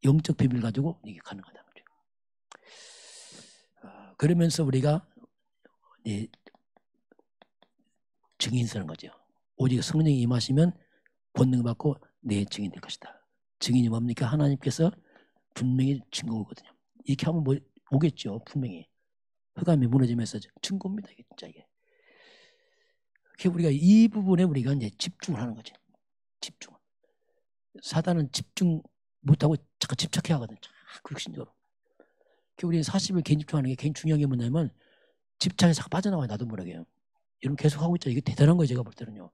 영적 비밀 가지고 이게 가능하다는 거죠. 그러면서 우리가 증인 서는 거죠. 오직 성령이 임하시면 권능 받고 내 증인 될 것이다. 증인이 뭡니까? 하나님께서 분명히 증거거든요. 이렇게 하면 뭐 오겠죠. 분명히 흑암이 무너지면서 증거입니다. 이게 진짜 이게. 우리가 이 부분에 우리가 이제 집중을 하는 거죠. 집중. 사단은 집중 못하고 자꾸 집착해 하거든요. 자꾸 육신적으로. 우리 40일 개인 집중하는 게 개인 중요한 게 뭐냐면 집착에서 자꾸 빠져나와요. 나도 모르게요. 이런 계속 하고 있잖아요. 이게 대단한 거예요. 제가 볼 때는요.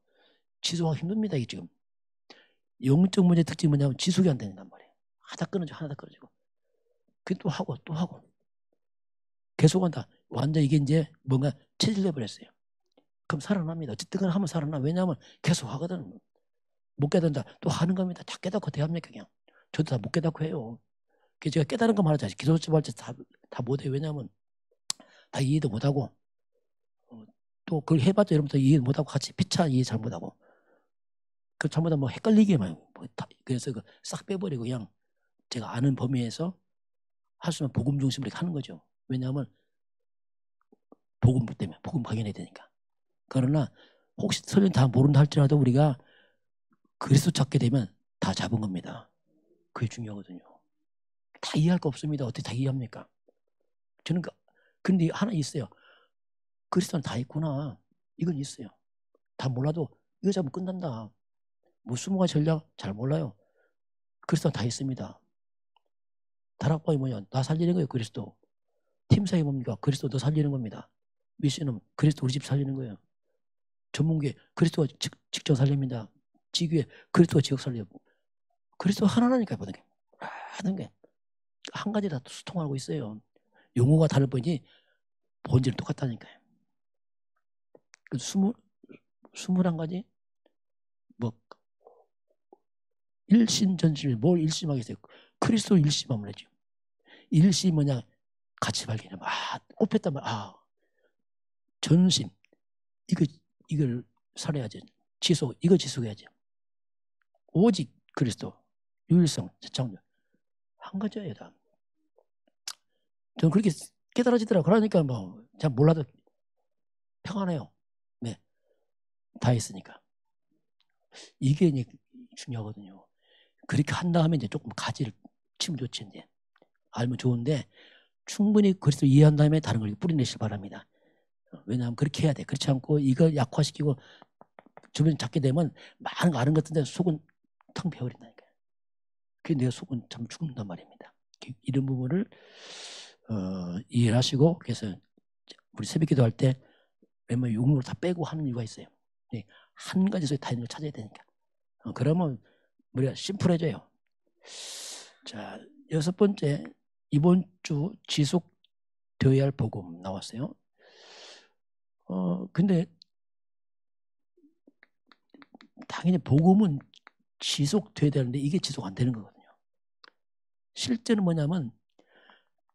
지속하기 힘듭니다. 이게 지금. 영적 문제 특징이 뭐냐면 지속이 안 된단 말이에요. 하다 끊어지고 하다 끊어지고. 그 또 하고 또 하고. 계속한다. 완전 이게 이제 뭔가 체질돼 버렸어요. 그럼 살아납니다. 어쨌든 하면 살아나. 왜냐하면 계속 하거든. 못 깨닫는다. 또 하는 겁니다. 다 깨닫고 대합니까 그냥. 저도 다 못 깨닫고 해요. 그래서 제가 깨달은 거 말하자. 기도집 할 때 다 못해요. 왜냐하면 다 이해도 못하고 또 그걸 해봤자 여러분도 이해 못하고 같이 피차 이해 잘 못하고 그 전부 다 뭐 헷갈리게만 그래서 싹 빼버리고 그냥 제가 아는 범위에서 할 수 있는 복음 중심으로 하는 거죠. 왜냐하면 복음 때문에 복음 발견해야 되니까. 그러나 혹시 설령 다 모른다 할지라도 우리가 그리스도 찾게 되면 다 잡은 겁니다. 그게 중요하거든요. 다 이해할 거 없습니다. 어떻게 다 이해합니까? 저는 근데 하나 있어요. 그리스도는 다 있구나. 이건 있어요. 다 몰라도 이거 잡으면 끝난다. 뭐 20가지 전략 잘 몰라요. 그리스도는 다 있습니다. 다락방이 뭐냐? 나 살리는 거예요. 그리스도. 팀사이 뭡니까? 그리스도 너 살리는 겁니다. 미션은 그리스도 우리 집 살리는 거예요. 전문계 그리스도가 직접 살립니다. 지교회 그리스도가 지역 살리고 그리스도 하나라니까요. 모든 게. 하는 게 한 가지 다 수통하고 있어요. 용어가 다를 뿐이지 본질은 똑같다니까요. 21가지 뭐 일심전심 뭘 일심하겠어요. 그리스도 일심하면 되죠. 일심 뭐냐 같이 발견하면 꼽혔단 말 전심 이걸 살아야죠. 이거 지속해야죠. 오직 그리스도 유일성 창조 한 가지예요. 다. 저는 그렇게 깨달아지더라고요. 그러니까 뭐 잘 몰라도 평안해요. 네, 다 있으니까. 이게 중요하거든요. 그렇게 한 다음에 이제 조금 가지를 치면 좋지 이제 알면 좋은데 충분히 그리스도 이해한 다음에 다른 걸 뿌리내시길 바랍니다. 왜냐하면 그렇게 해야 돼. 그렇지 않고 이걸 약화시키고 주변 잡게 되면 많은 거 아는 것 같은데 속은 텅 비어버린다니까요. 그게 내 속은 참 죽는단 말입니다. 이런 부분을 이해를 하시고 그래서 우리 새벽기도 할 때 웬만한 용어를 다 빼고 하는 이유가 있어요. 한 가지에서 다 있는 걸 찾아야 되니까. 그러면 우리가 심플해져요. 자, 6번째 이번 주 지속되어야 할 복음 나왔어요. 근데 당연히 복음은 지속돼야 되는데 이게 지속 안 되는 거거든요. 실제는 뭐냐면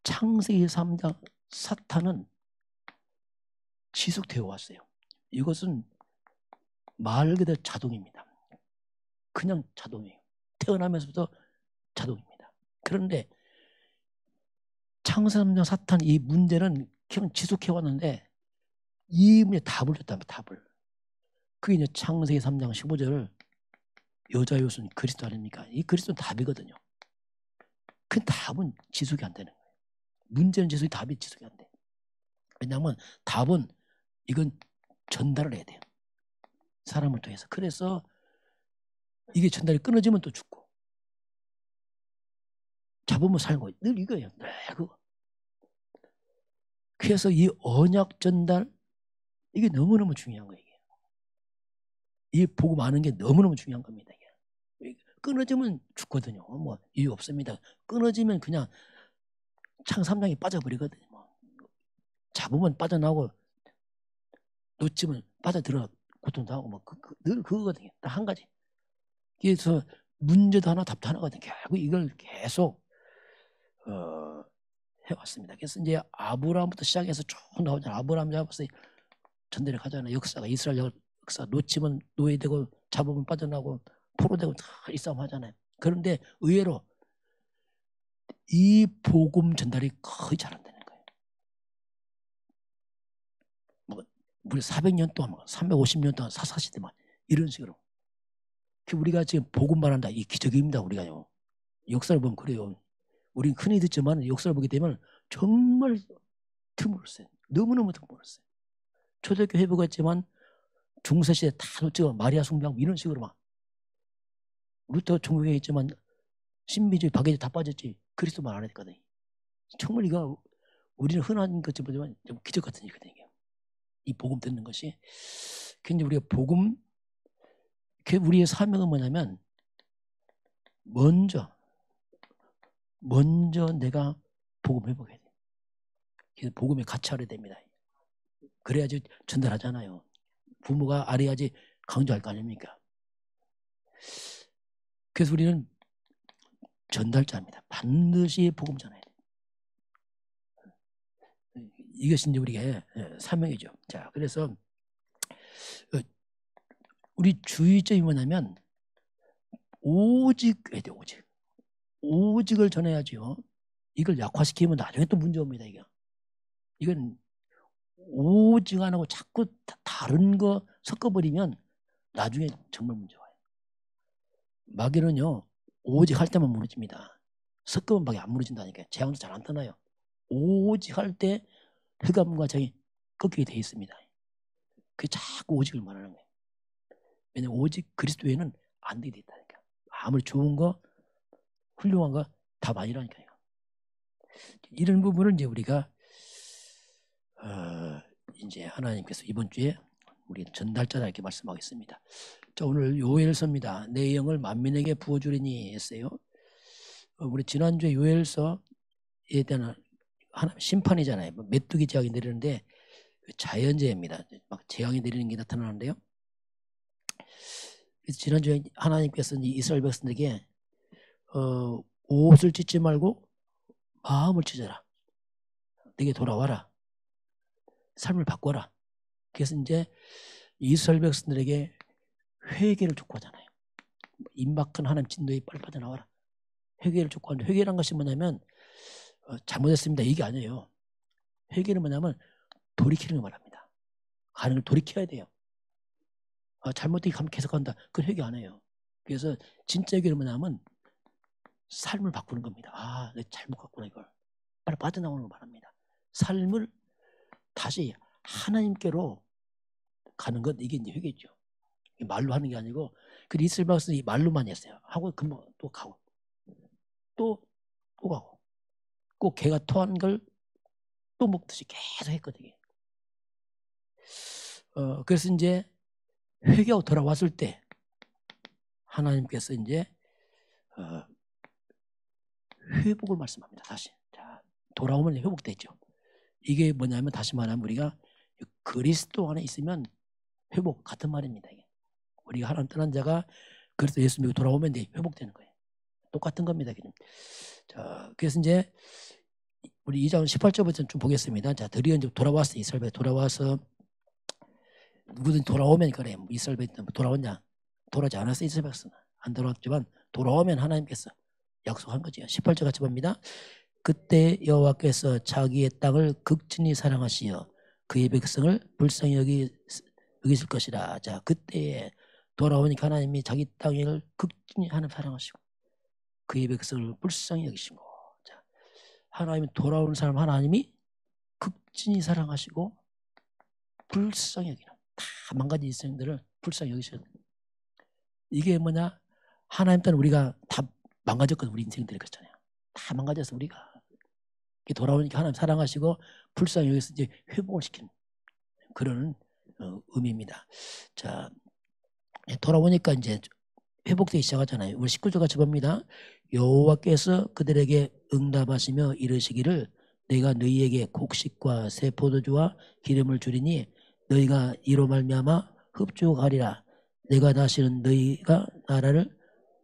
창세기 3장 사탄은 지속되어 왔어요. 이것은 말 그대로 자동입니다. 그냥 자동이에요. 태어나면서부터 자동입니다. 그런데 창세기 3장 사탄 이 문제는 그냥 지속해 왔는데 이 문제 답을 줬답니다. 답을. 그게 이제 창세기 3장 15절 여자 요소는 그리스도 아닙니까? 이 그리스도는 답이거든요. 그 답은 지속이 안 되는 거예요. 문제는 지속이 답이 지속이 안 돼. 왜냐하면 답은 이건 전달을 해야 돼요. 사람을 통해서. 그래서 이게 전달이 끊어지면 또 죽고 잡으면 살고 늘 이거예요. 늘 그거. 그래서 이 언약 전달 이게 너무너무 중요한 거예요. 이 복음 아는 게 너무너무 중요한 겁니다. 이게. 끊어지면 죽거든요. 뭐 이유 없습니다. 끊어지면 그냥 창삼장에 빠져버리거든요. 뭐. 잡으면 빠져나오고 놓치면 빠져들어 고통당하고 뭐 늘 그거거든요. 딱 한 가지. 그래서 문제도 하나 답도 하나거든요. 결국 이걸 계속 해왔습니다. 그래서 이제 아브라함부터 시작해서 쭉 나오잖아요. 아브라함 잡아서 전대를 가잖아요. 역사가 이스라엘 역사 놓치면 노예되고 잡으면 빠져나오고 포로되고 다 이 싸움 하잖아요. 그런데 의외로 이 복음 전달이 거의 잘 안 되는 거예요. 뭐 우리 400년 동안 350년 동안 사사시대만 이런 식으로. 우리가 지금 복음 말한다. 이 기적입니다. 우리가요. 역사를 보면 그래요. 우리는 흔히 듣지만 역사를 보게 되면 정말 드물었어요. 너무너무 드물었어요. 초대교회 회복했지만 중세시대 다 놓치고 마리아 숭배하고 이런 식으로 막 루터 종교에 있지만 신비주의 박해주 다 빠졌지 그리스도만 안 했거든요. 정말 이거 우리는 흔한 것지만 좀 기적 같은 일이거든요. 이 복음 듣는 것이. 근데 우리가 복음 우리의 사명은 뭐냐면 먼저 내가 복음 회복해야 돼요. 그래서 복음에 같이 하려 됩니다. 그래야지 전달하잖아요. 부모가 알아야지 강조할 거 아닙니까? 그래서 우리는 전달자입니다. 반드시 복음 전해야 돼요. 이것이 이제 우리의 사명이죠. 자, 그래서 우리 주의점이 뭐냐면 오직 해야 돼요. 오직을 전해야죠. 이걸 약화시키면 나중에 또 문제 옵니다. 이건 오직 안 하고 자꾸 다른 거 섞어버리면 나중에 정말 문제 와요. 마귀는요 오직 할 때만 무너집니다. 섞으면 마귀 안 무너진다니까요. 재앙도 잘 안 떠나요. 오직 할 때 흑암과 정이 꺾이게 돼 있습니다. 그게 자꾸 오직을 말하는 거예요. 왜냐면 오직 그리스도에는 안 되게 돼 있다니까. 아무리 좋은 거 훌륭한 거 다 아니라니까요. 이런 부분을 이제 우리가 이제 하나님께서 이번 주에 우리 전달자라 이렇게 말씀하겠습니다. 자, 오늘 요엘서입니다. 내 영을 만민에게 부어주리니 했어요. 우리 지난주에 요엘서에 대한 하나님 심판이잖아요. 메뚜기 재앙이 내리는데 자연재해입니다. 막 재앙이 내리는 게 나타나는데요. 그래서 지난주에 하나님께서 이스라엘 백성들에게 옷을 찢지 말고 마음을 찢어라. 내게 돌아와라. 삶을 바꿔라. 그래서 이제 이스라엘 백성들에게 회개를 촉구하잖아요. 임박한 하나님 진노에 빨리 빠져나와라. 회개를 촉구하는데 회개란 것이 뭐냐면 잘못했습니다. 이게 아니에요. 회개는 뭐냐면 돌이키는 걸 말합니다. 가는 걸 돌이켜야 돼요. 잘못되게 가면 계속한다. 그건 회개 안 해요. 그래서 진짜 회개는 뭐냐면 삶을 바꾸는 겁니다. 내가 잘못 갔구나 이걸. 빨리 빠져나오는 걸 말합니다. 삶을 다시 하나님께로 가는 것 이게 이제 회개죠. 말로 하는 게 아니고 그 이스라엘 백성이 말로만 했어요. 하고 금방 또 가고 또 가고 꼭 개가 토한 걸 또 먹듯이 계속 했거든요. 그래서 이제 회개하고 돌아왔을 때 하나님께서 이제 회복을 말씀합니다. 다시 자, 돌아오면 회복되죠. 이게 뭐냐면 다시 말하면 우리가 그리스도 안에 있으면 회복 같은 말입니다. 이게. 우리가 하나님 떠난 자가 그리스도 예수 믿고 돌아오면 이제 회복되는 거예요. 똑같은 겁니다. 자, 그래서 이제 우리 2장 18절부터 좀 보겠습니다. 자, 드디어 이제 돌아왔어. 이스라엘 돌아와서 누구든 돌아오면 그래. 이스라엘 돌아왔냐? 돌아오지 않았어. 이스라엘 백성은 안 돌아왔지만 돌아오면 하나님께서 약속한 거죠. 18절 같이 봅니다. 그때 여호와께서 자기의 땅을 극진히 사랑하시어 그의 백성을 불쌍히 여기실 것이라. 자, 그때에 돌아오니까 하나님이 자기 땅을 극진히 하나님 사랑하시고 그의 백성을 불쌍히 여기시고. 자, 하나님이 돌아오는 사람 하나님이 극진히 사랑하시고 불쌍히 여기는 다 망가진 인생들을 불쌍히 여기셔야 돼요. 이게 뭐냐? 하나님 때는 우리가 다 망가졌거든. 우리 인생들이 그렇잖아요. 다 망가져서 우리가 돌아오니까 하나님 사랑하시고 불쌍히 여기서 이제 회복을 시키는 그런 의미입니다. 자, 돌아오니까 이제 회복되기 시작하잖아요. 우리 19절 같이 봅니다. 여호와께서 그들에게 응답하시며 이르시기를 내가 너희에게 곡식과 새 포도주와 기름을 주리니 너희가 이로 말미암아 흡족하리라. 내가 다시는 너희가 나라를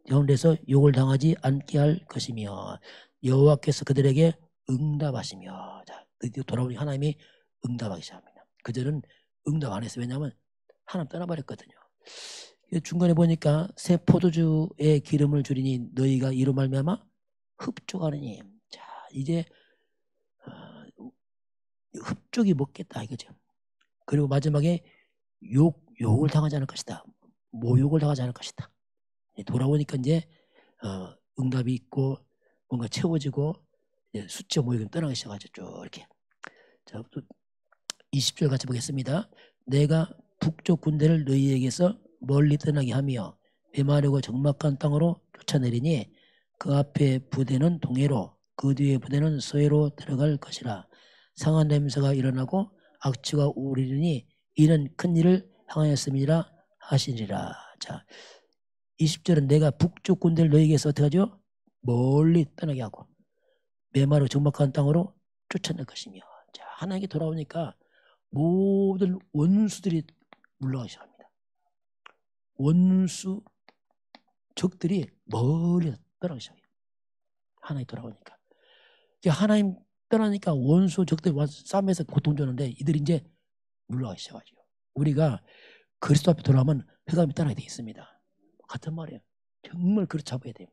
가운데서 욕을 당하지 않게 할 것이며 여호와께서 그들에게 응답하시며. 자, 드디어 돌아오니 하나님이 응답하기 시작합니다. 그들은 응답 안 했어요. 왜냐하면 하나님 떠나버렸거든요. 중간에 보니까 새 포도주에 기름을 주리니 너희가 이로 말미암아 흡족하느니. 자, 이제 흡족이 먹겠다 이거죠. 그리고 마지막에 욕을 당하지 않을 것이다. 모욕을 당하지 않을 것이다. 돌아오니까 이제 응답이 있고 뭔가 채워지고 숫자 모욕이 떠나기 시작하죠. 쭉 이렇게. 자, 또 20절 같이 보겠습니다. 내가 북쪽 군대를 너희에게서 멀리 떠나게 하며 메마르고 적막한 땅으로 쫓아내리니 그 앞에 부대는 동해로 그 뒤에 부대는 서해로 들어갈 것이라. 상한 냄새가 일어나고 악취가 우리르니 이는 큰 일을 향하였음이라 하시니라. 자, 20절은 내가 북쪽 군대를 너희에게서 어떻게 하죠? 멀리 떠나게 하고 메마르고 적막한 땅으로 쫓아낼 것이며. 자, 하나님께 돌아오니까 모든 원수들이 물러가기 시작합니다. 원수 적들이 멀리 떠나기 시작해요. 하나님 돌아오니까. 하나님 떠나니까 원수 적들이 와서 싸움에서 고통 주는데 이들이 이제 물러가기 시작하죠. 우리가 그리스도 앞에 돌아오면 흑암이 떠나게 돼 있습니다. 같은 말이에요. 정말 그렇게 잡아야 돼요.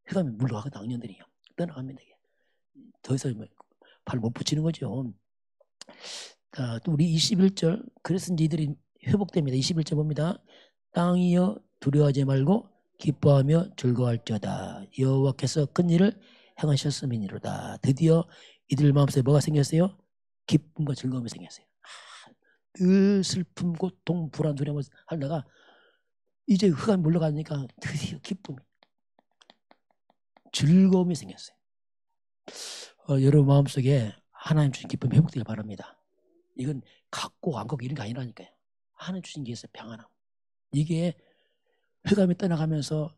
흑암이 물러가거든. 악년들이요. 떠나갑니다. 더 이상 발 못 붙이는 거죠. 또 우리 21절 그래서 이제 이들이 회복됩니다. 21절 봅니다. 땅이여 두려워하지 말고 기뻐하며 즐거워할지어다. 여호와께서 큰 일을 행하셨음이니로다. 드디어 이들 마음속에 뭐가 생겼어요? 기쁨과 즐거움이 생겼어요. 늘 슬픔, 고통, 불안, 두려움 하다가 이제 흑암이 물러가니까 드디어 기쁨이, 즐거움이 생겼어요. 여러분 마음속에 하나님 주신 기쁨이 회복되길 바랍니다. 이건 갖고 안 갖고 이런 게 아니라니까요. 하나님 주신 게 있어요. 평안함. 이게 흑암이 떠나가면서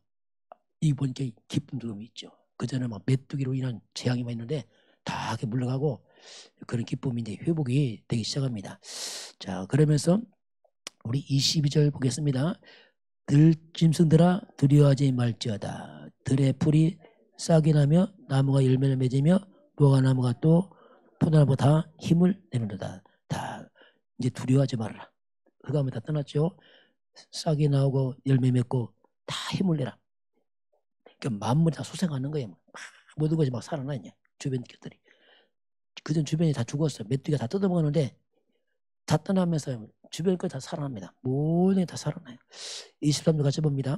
이 보니까 기쁨 즐거움이 있죠. 그전에 막 메뚜기로 인한 재앙이 막 있는데 다 이렇게 물러가고 그런 기쁨이 이제 회복이 되기 시작합니다. 자, 그러면서 우리 22절 보겠습니다. 들짐승들아 두려워하지 말지어다. 들의 풀이 싹이 나며 나무가 열매를 맺으며 무화과나무가 또 포도나무가 다 힘을 내는도다. 다 이제 두려워하지 말아라. 흑암이 다 떠났죠. 싹이 나오고 열매 맺고 다 힘을 내라. 그러니까 만물이 다 소생하는 거예요. 막 모든 것이 막 살아나 있냐. 주변 것들이. 그전 주변이 다 죽었어요. 메뚜기가 다 뜯어먹었는데 다 떠나면서 주변 것 다 살아납니다. 모든 게 다 살아나요. 23절 같이 봅니다.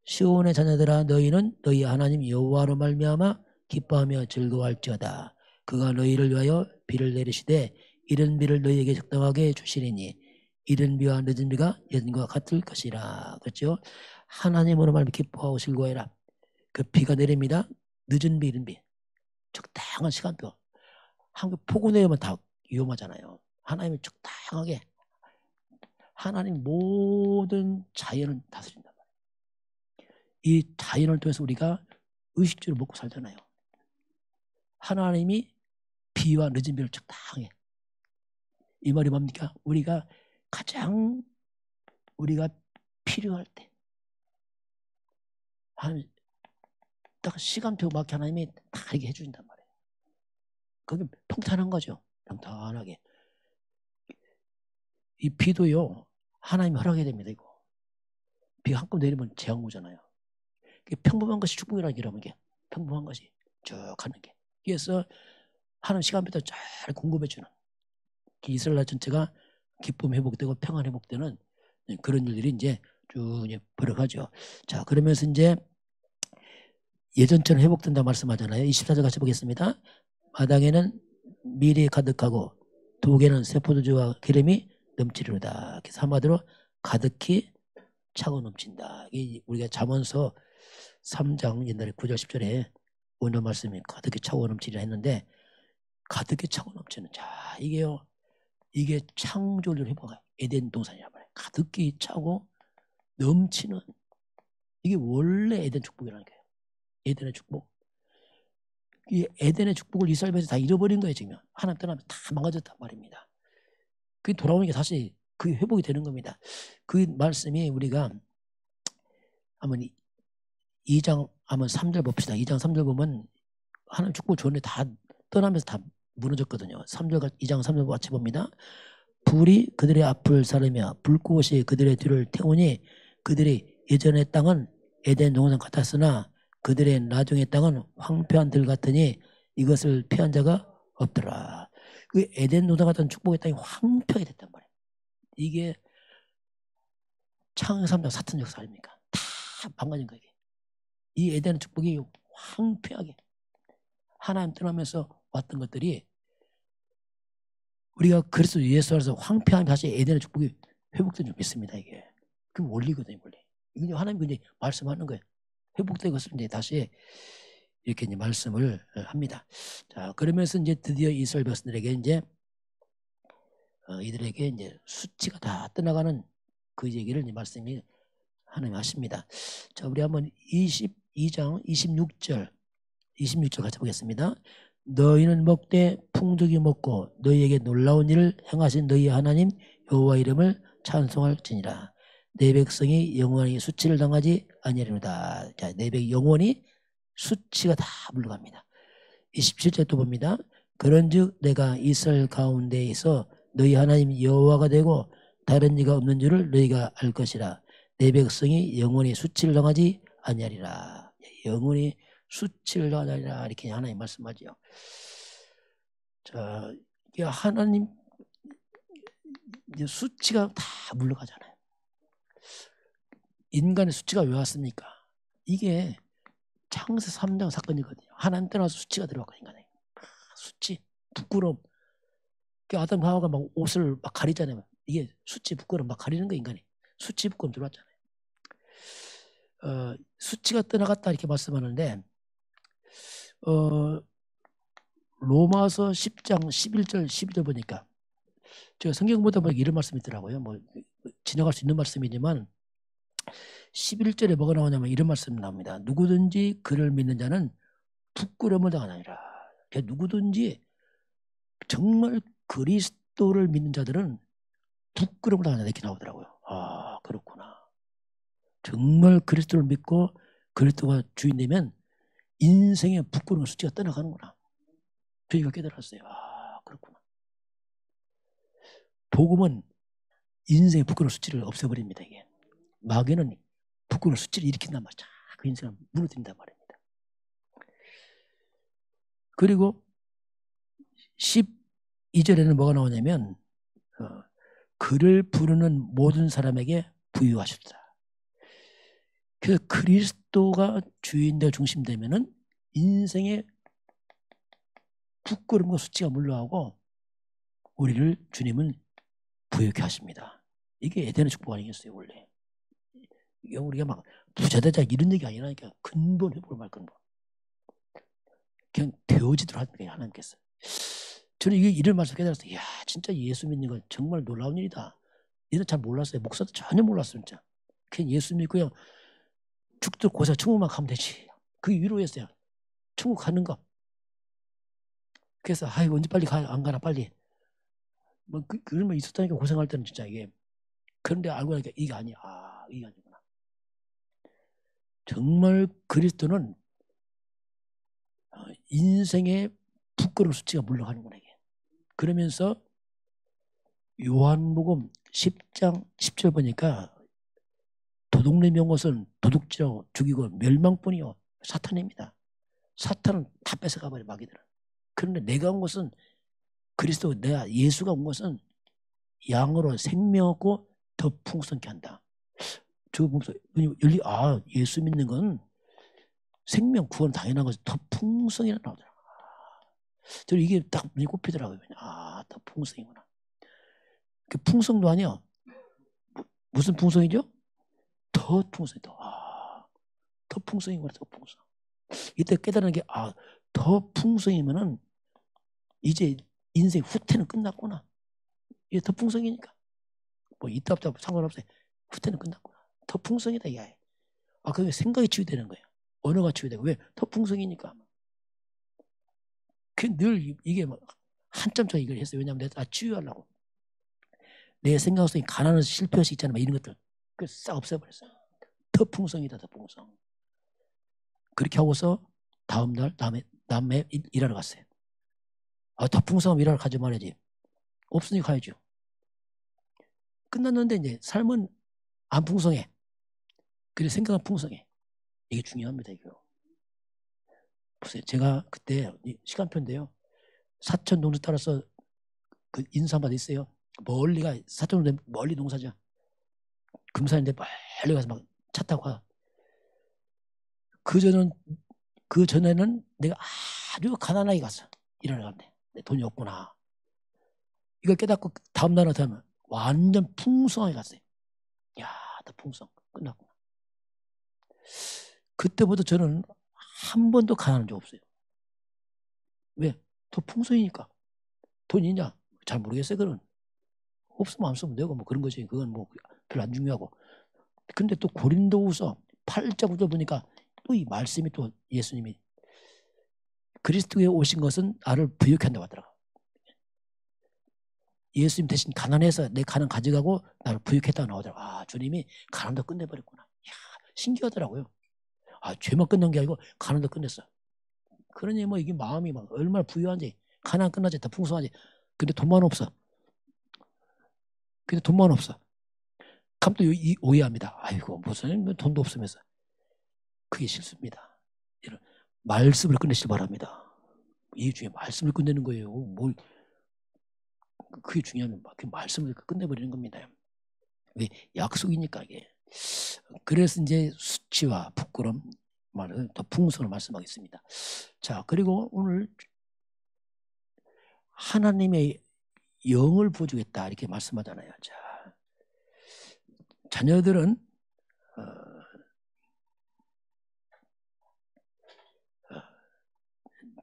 시온의 자녀들아 너희는 너희 하나님 여호와로 말미암아 기뻐하며 즐거워할지어다. 그가 너희를 위하여 비를 내리시되 이른 비를 너희에게 적당하게 주시리니 이른 비와 늦은 비가 예전과 같을 것이라. 그렇죠? 하나님으로 말미암아 기뻐하고 즐거워해라. 그 비가 내립니다. 늦은 비, 이른 비. 적당한 시간표. 한국 폭우 내리면 다 위험하잖아요. 하나님이 적당하게 하나님 모든 자연을 다스린단 말이에요. 이 자연을 통해서 우리가 의식주를 먹고 살잖아요. 하나님이 비와 늦은 비를 적당하게. 이 말이 뭡니까? 우리가 가장 우리가 필요할 때 하나님 딱 시간표 맞게 하나님이 다 이렇게 해주신단 말이에요. 그게 통탄한 거죠. 평탄하게. 이 비도요 하나님이 허락해야 됩니다. 이거 비가 한꺼번에 내리면 재앙 오잖아요. 평범한 것이 축복이라는 게 이게 평범한 것이 쭉 하는 게. 그래서 하나님 시간표도 잘 공급해주는 이스라엘 전체가 기쁨 회복되고 평안 회복되는 그런 일들이 이제 쭉 벌어가죠. 자, 그러면서 이제 예전처럼 회복된다 말씀하잖아요. 24절 같이 보겠습니다. 마당에는 밀이 가득하고 독에는 새 포도주와 기름이 넘치리로다. 그래서 한마디로 가득히 차고 넘친다. 이게 우리가 잠언서 3장 옛날에 9절 10절에 오늘 말씀이 가득히 차고 넘치리라 했는데 가득히 차고 넘치는. 자, 이게요. 이게 창조를 회복해. 에덴 동산이란 말이에요. 가득히 차고 넘치는. 이게 원래 에덴 축복이라는 거예요. 에덴의 축복. 이 에덴의 축복을 이스라엘 백성이 다 잃어버린 거예요. 지금 하나님 떠나면 다 망가졌단 말입니다. 그게 돌아오니까 다시 그게 회복이 되는 겁니다. 그 말씀이 우리가 한번 2장 한번 3절 봅시다. 2장 3절 보면 하나님 축복 줬는데 다 떠나면서 다 무너졌거든요. 3절 2장 3절 같이 봅니다. 불이 그들의 앞을 사르며 불꽃이 그들의 뒤를 태우니 그들의 예전의 땅은 에덴 동산 같았으나 그들의 나중의 땅은 황폐한 들 같으니 이것을 피한 자가 없더라. 그 에덴 동산 같은 축복의 땅이 황폐하게 됐단 말이에요. 이게 창세기 3장 사탄 역사 아닙니까? 다 망가진 거예요. 이 에덴의 축복이 황폐하게 하나님 떠나면서 왔던 것들이 우리가 그리스도 예수 안에서 황폐함이 다시 에덴의 축복이 회복된 줄 믿습니다. 이게 그 원리거든요. 원리. 이게 하나님 그냥 말씀하는 거예요. 회복된 것을 이제 다시 이렇게 이제 말씀을 합니다. 자, 그러면서 이제 드디어 이스라엘 백성들에게 이제 이들에게 이제 수치가 다 떠나가는 그 얘기를 이제 말씀이 하나님 하십니다. 자, 우리 한번 22장 26절 같이 보겠습니다. 너희는 먹되 풍족히 먹고 너희에게 놀라운 일을 행하신 너희 하나님 여호와 이름을 찬송할지니라. 내 백성이 영원히 수치를 당하지 아니하리로다. 자, 내 백성이 영원히 수치가 다 물러갑니다. 27절 또 봅니다. 그런즉 내가 이스라엘 가운데에서 너희 하나님 여호와가 되고 다른 이가 없는 줄을 너희가 알 것이라. 내 백성이 영원히 수치를 당하지 아니하리라. 영원히 수치를 당하리라. 이렇게 하나님 말씀하죠. 자, 하나님 이제 수치가 다 물러가잖아요. 인간의 수치가 왜 왔습니까? 이게 창세 3장 사건이거든요. 하나님 떠나서 수치가 들어왔고 인간에 수치, 부끄러움. 아담 하와가 막 옷을 막 가리잖아요. 이게 수치, 부끄러움 막 가리는 거 인간이. 수치, 부끄러움 들어왔잖아요. 수치가 떠나갔다 이렇게 말씀하는데 로마서 10장 11절 12절 보니까 제가 성경 보다 보니까 이런 말씀이 있더라고요. 뭐 지나갈 수 있는 말씀이지만 11절에 뭐가 나오냐면 이런 말씀이 나옵니다. 누구든지 그를 믿는 자는 부끄러움을 당하느니라. 누구든지 정말 그리스도를 믿는 자들은 부끄러움을 당하느니라 이렇게 나오더라고요. 아, 그렇구나. 정말 그리스도를 믿고 그리스도가 주인 되면 인생의 부끄러운 수치가 떠나가는구나. 저희가 깨달았어요. 아, 그렇구나. 복음은 인생의 부끄러운 수치를 없애버립니다. 이게 마귀는 부끄러운 수치를 일으킨단 말이야. 그 인생을 무너뜨린단 말입니다. 그리고 12절에는 뭐가 나오냐면 그를 부르는 모든 사람에게 부유하셨다. 그래서 그리스도가 주인되어 중심되면은 인생의 부끄러움과 수치가 물러가고 우리를 주님은 부유케 하십니다. 이게 에덴의 축복 아니겠어요 원래. 이게 우리가 막 부자되자 이런 얘기 아니라니까. 근본 회복을 말 근본. 그냥 되어지도록 하는 거예요 하나님께서. 저는 이게 이런 말씀 깨달았어요. 이야 진짜 예수 믿는 건 정말 놀라운 일이다. 이런 잘 몰랐어요. 목사도 전혀 몰랐어요 진짜. 그냥 예수 믿고요. 죽도록 고생 천국만 가면 되지. 그게 위로였어요. 천국 가는 거. 그래서 아이고 언제 빨리 안 가나 빨리. 뭐 그러면 있었다니까 고생할 때는 진짜 이게. 그런데 알고 보니까 이게 아니야. 아 이게 아니구나. 정말 그리스도는 인생의 부끄러운 수치가 물러가는구나 이게. 그러면서 요한복음 10장 10절 보니까 도둑놈이 온 것은 도둑질하고 죽이고 멸망뿐이요 사탄입니다. 사탄은 다 뺏어가버려 마귀들은. 그런데 내가 온 것은 그리스도 내가 예수가 온 것은 양으로 생명 없고 더 풍성케 한다. 저 보면서 예수 믿는 건 생명 구원 당연한 것이 더 풍성이라 나오더라고요. 저는 이게 딱 눈이 꼽히더라고요. 아, 더 풍성이구나. 그 풍성도 아니야. 무슨 풍성이죠? 더 풍성이 더 풍성이구나. 더 풍성. 이때 깨달은 게 더 풍성이면은 이제 인생 후퇴는 끝났구나. 이게 더 풍성이니까. 뭐 이따 없다 상관없어요. 후퇴는 끝났구나. 더 풍성이다 이게. 그게 생각이 치유되는 거예요. 언어가 치유되고. 왜? 더 풍성이니까. 늘 이게 막 한참 전 이걸 했어요. 왜냐하면 내가 치유하려고. 내 생각 속에 가난해서 실패할 수 있잖아. 막 이런 것들. 그래서 싹 없애버렸어요. 더 풍성이다, 더 풍성. 그렇게 하고서 다음에 일하러 갔어요. 더 풍성하면 일하러 가지 말아야지. 없으니 가야죠. 끝났는데 이제 삶은 안 풍성해. 그래 생각은 풍성해. 이게 중요합니다. 이거. 보세요. 제가 그때 시간표인데요. 사천 농사 따라서 그 인수한바다 있어요. 멀리가 사천 농사 멀리 농사죠. 금산인데 멀리 가서 막 차 타고 가. 그 전에는 내가 아주 가난하게 갔어. 일하러 갔는데 돈이 없구나. 이걸 깨닫고 다음 날에 되면 완전 풍성하게 갔어요. 야, 나 풍성 끝났구나. 그때부터 저는 한 번도 가난한 적 없어요. 왜? 더 풍성이니까. 돈이 있냐? 잘 모르겠어요. 그건 없으면 안 쓰면 되고 뭐 그런 거지. 그건 뭐 별로 안 중요하고. 근데 또 고린도후서 8장부터 보니까 또 이 말씀이 또 예수님이 그리스도에 오신 것은 나를 부유케 한다고 하더라고. 예수님 대신 가난해서 내 가난 가져가고 나를 부유케 했다고 나오더라고. 주님이 가난도 끝내버렸구나. 이야, 신기하더라고요. 죄만 끝난 게 아니고 가난도 끝냈어. 그러니 뭐 이게 마음이 막 얼마나 부유한지, 가난 끝나지, 더 풍성하지. 근데 돈만 없어. 그럼 또 오해합니다. 아이고 무슨 돈도 없으면서. 그게 실수입니다. 말씀을 끝내시기 바랍니다. 이 중에 말씀을 끝내는 거예요. 뭘 그게 중요하면 그 말씀을 끝내버리는 겁니다. 왜? 약속이니까 이게. 그래서 이제 수치와 부끄럼 말은 더 풍성을 말씀하겠습니다. 자, 그리고 오늘 하나님의 영을 부어주겠다 이렇게 말씀하잖아요. 자, 자녀들은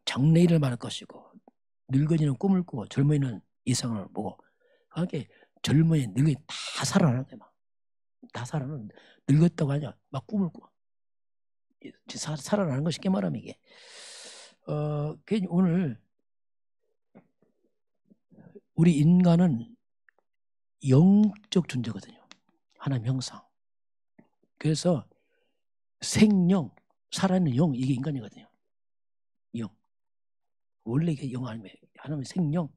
장래일을 말할 것이고 늙은이는 꿈을 꾸고 젊은이는 이상을 보고. 그러니까 젊은이 늙은이 다 살아나는 거야. 다 살아나는. 늙었다고 하냐 막 꿈을 꿔. 살아나는 거 쉽게 말하면 이게. 오늘 우리 인간은 영적 존재거든요. 하나님 형상. 그래서 생영, 살아있는 영, 이게 인간이거든요. 영. 원래 이게 영 아니면 하나님의 생영.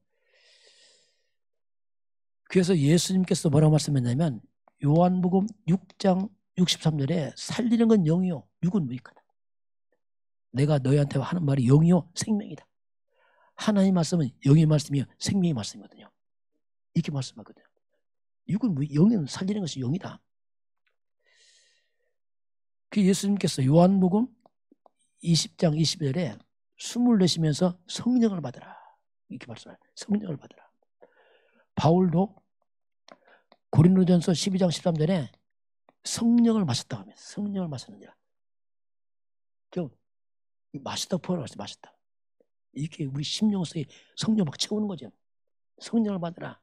그래서 예수님께서 뭐라고 말씀했냐면 요한복음 6장 63절에 살리는 건 영이요, 육은 무익하다. 내가 너희한테 하는 말이 영이요, 생명이다. 하나님 말씀은 영의 말씀이요, 생명의 말씀이거든요. 이렇게 말씀하거든요. 육은 영은 살리는 것이 영이다. 그 예수님께서 요한복음 20장 20절에 숨을 내쉬면서 성령을 받으라 이렇게 말씀해요. 성령을 받으라. 바울도 고린도전서 12장 13절에 성령을 마셨다고 하면서 성령을 마셨느니라. 마셨다고 표현하셨어요. 마셨다. 이렇게 우리 심령 속에 성령 막 채우는 거죠. 성령을 받으라.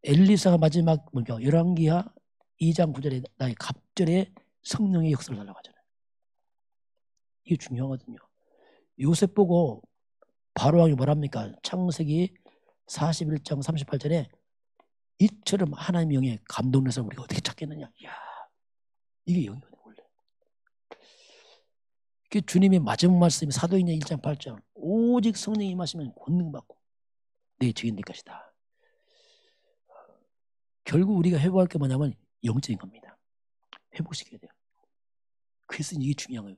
엘리사가 마지막 열왕기하 2장 9절에 나의 갑절에 성령의 역사를 달라고 하잖아요. 이게 중요하거든요. 요셉 보고 바로왕이 뭐랍니까? 창세기 41장 38절에 이처럼 하나님의 영에 감동해서 우리가 어떻게 찾겠느냐. 이야, 이게 영이거든요. 원래. 주님의 마지막 말씀이 사도행전 1장 8장 오직 성령이 임하시면 권능받고 내 주인 될 것이다. 결국 우리가 회복할 게 뭐냐면 영적인 겁니다. 회복시켜야 돼요. 그래서 이게 중요한 거예요.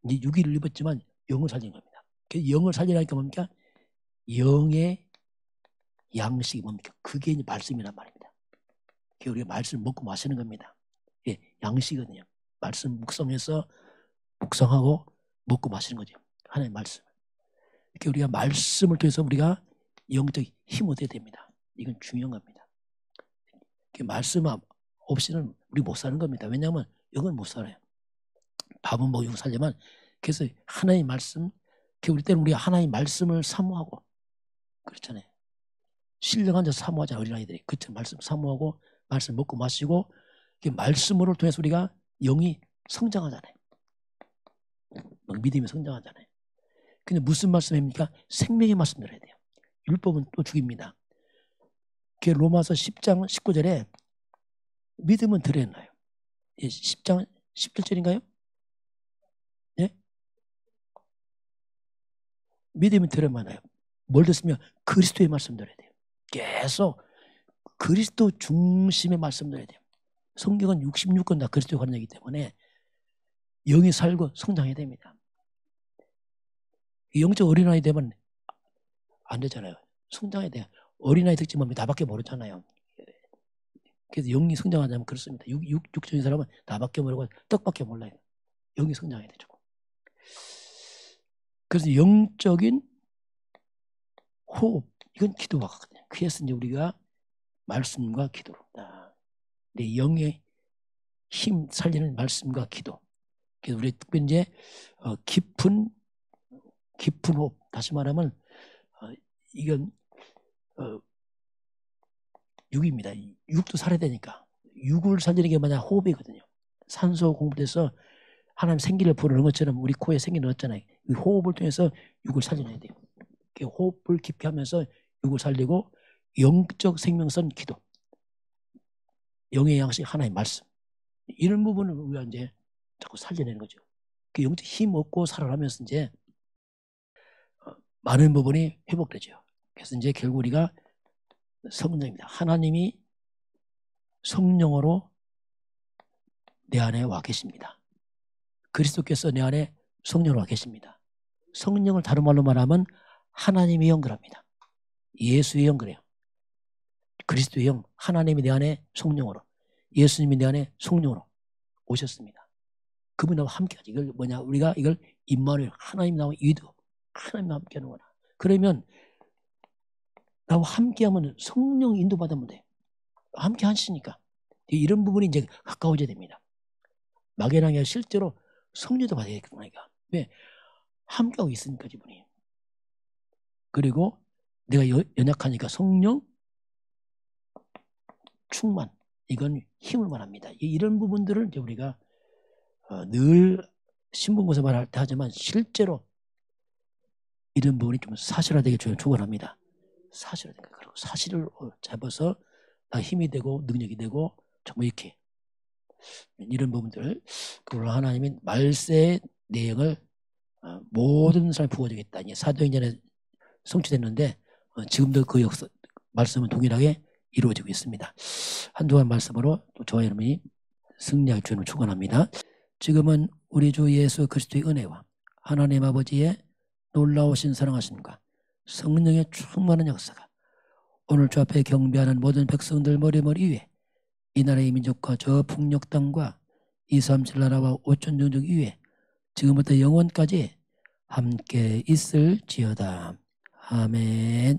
이제 유기를 입었지만 영을 살리는 겁니다. 영을 살리라니까 뭡니까? 영의 양식이 뭡니까? 그게 이제 말씀이란 말입니다. 우리가 말씀을 먹고 마시는 겁니다. 예, 양식이거든요. 말씀 묵상해서 묵상하고 먹고 마시는 거죠. 하나님의 말씀. 이렇게 우리가 말씀을 통해서 우리가 영적 힘을 얻어야 됩니다. 이건 중요한 겁니다. 말씀 없이는 우리 못 사는 겁니다. 왜냐하면 영은 못 살아요. 밥은 먹이고 살려면. 그래서 하나님의 말씀, 우리 때는 우리가 하나님의 말씀을 사모하고 그렇잖아요. 신령 앉아서 사모하잖아요. 어린아이들이. 그처럼 말씀 사모하고 말씀 먹고 마시고 말씀으로 통해서 우리가 영이 성장하잖아요. 믿음이 성장하잖아요. 근데 무슨 말씀입니까? 생명의 말씀 들어야 돼요. 율법은 또 죽입니다. 그 로마서 10장 19절에 믿음은 들여놔요. 10장 11절인가요? 예? 믿음은 들여놔요. 뭘 듣으면 그리스도의 말씀 들어야 돼요. 계속 그리스도 중심의 말씀 들어야 돼요. 성경은 66권 다 그리스도에 관한 얘기 때문에 영이 살고 성장해야 됩니다. 영적 어린아이 되면 안 되잖아요. 성장해야 돼요. 어린아이 특징은 나밖에 모르잖아요. 그래서 영이 성장하자면 그렇습니다. 육적인 사람은 나밖에 모르고 떡밖에 몰라요. 영이 성장해야 되죠. 그래서 영적인 호흡, 이건 기도가 같거든요. 그래서 이제 우리가 말씀과 기도로, 내 영의 힘 살리는 말씀과 기도. 그래서 우리 특별히 이제 깊은 호흡, 다시 말하면 이건 육입니다. 육도 살아야 되니까. 육을 살리는 게 뭐냐? 호흡이거든요. 산소 공급돼서 하나님 생기를 불어넣은 것처럼 우리 코에 생기 넣었잖아요. 이 호흡을 통해서 육을 살려내야 돼요. 호흡을 깊게 하면서 육을 살리고 영적 생명선 기도. 영의 양식 하나의 말씀. 이런 부분을 우리가 이제 자꾸 살려내는 거죠. 그 영적 힘 얻고 살아가면서 이제 많은 부분이 회복되죠. 그래서 이제 결국 우리가 성령입니다. 하나님이 성령으로 내 안에 와 계십니다. 그리스도께서 내 안에 성령으로 와 계십니다. 성령을 다른 말로 말하면 하나님의 영 그럽니다. 예수의 영 그래요. 그리스도의 영, 하나님이 내 안에 성령으로, 예수님이 내 안에 성령으로 오셨습니다. 그분 나와 함께하지. 이걸 뭐냐? 우리가 이걸 임마누엘, 하나님 나와 이도, 하나님 나와 함께하는구나. 그러면 나와 함께하면 성령 인도받으면 돼. 함께 하시니까. 이런 부분이 이제 가까워져야 됩니다. 막연하게 실제로 성령도 받아야겠구나. 왜? 함께하고 있으니까 이분이. 그리고 내가 연약하니까 성령 충만. 이건 힘을 말합니다. 이런 부분들을 이제 우리가 늘 신분고사 말할 때 하지만 실제로 이런 부분이 좀 사실화되게 축원합니다. 사실화되니까 그리고 사실을 잡아서 나 힘이 되고 능력이 되고 정말 이렇게 이런 부분들 그걸 하나님이 말세의 내용을 모든 사람이 부어주겠다. 사도행전에 성취됐는데 지금도 그 역사 말씀은 동일하게 이루어지고 있습니다. 한동안 말씀으로 또 저와 여러분이 승리할 주님을 축원합니다. 지금은 우리 주 예수 그리스도의 은혜와 하나님 아버지의 놀라우신 사랑하심과 성령의 충만한 역사가 오늘 주 앞에 경배하는 모든 백성들 머리머리 위에 이 나라의 민족과 저 북녘 땅과 237 나라와 5천 종족 위에 지금부터 영원까지 함께 있을지어다. 아멘.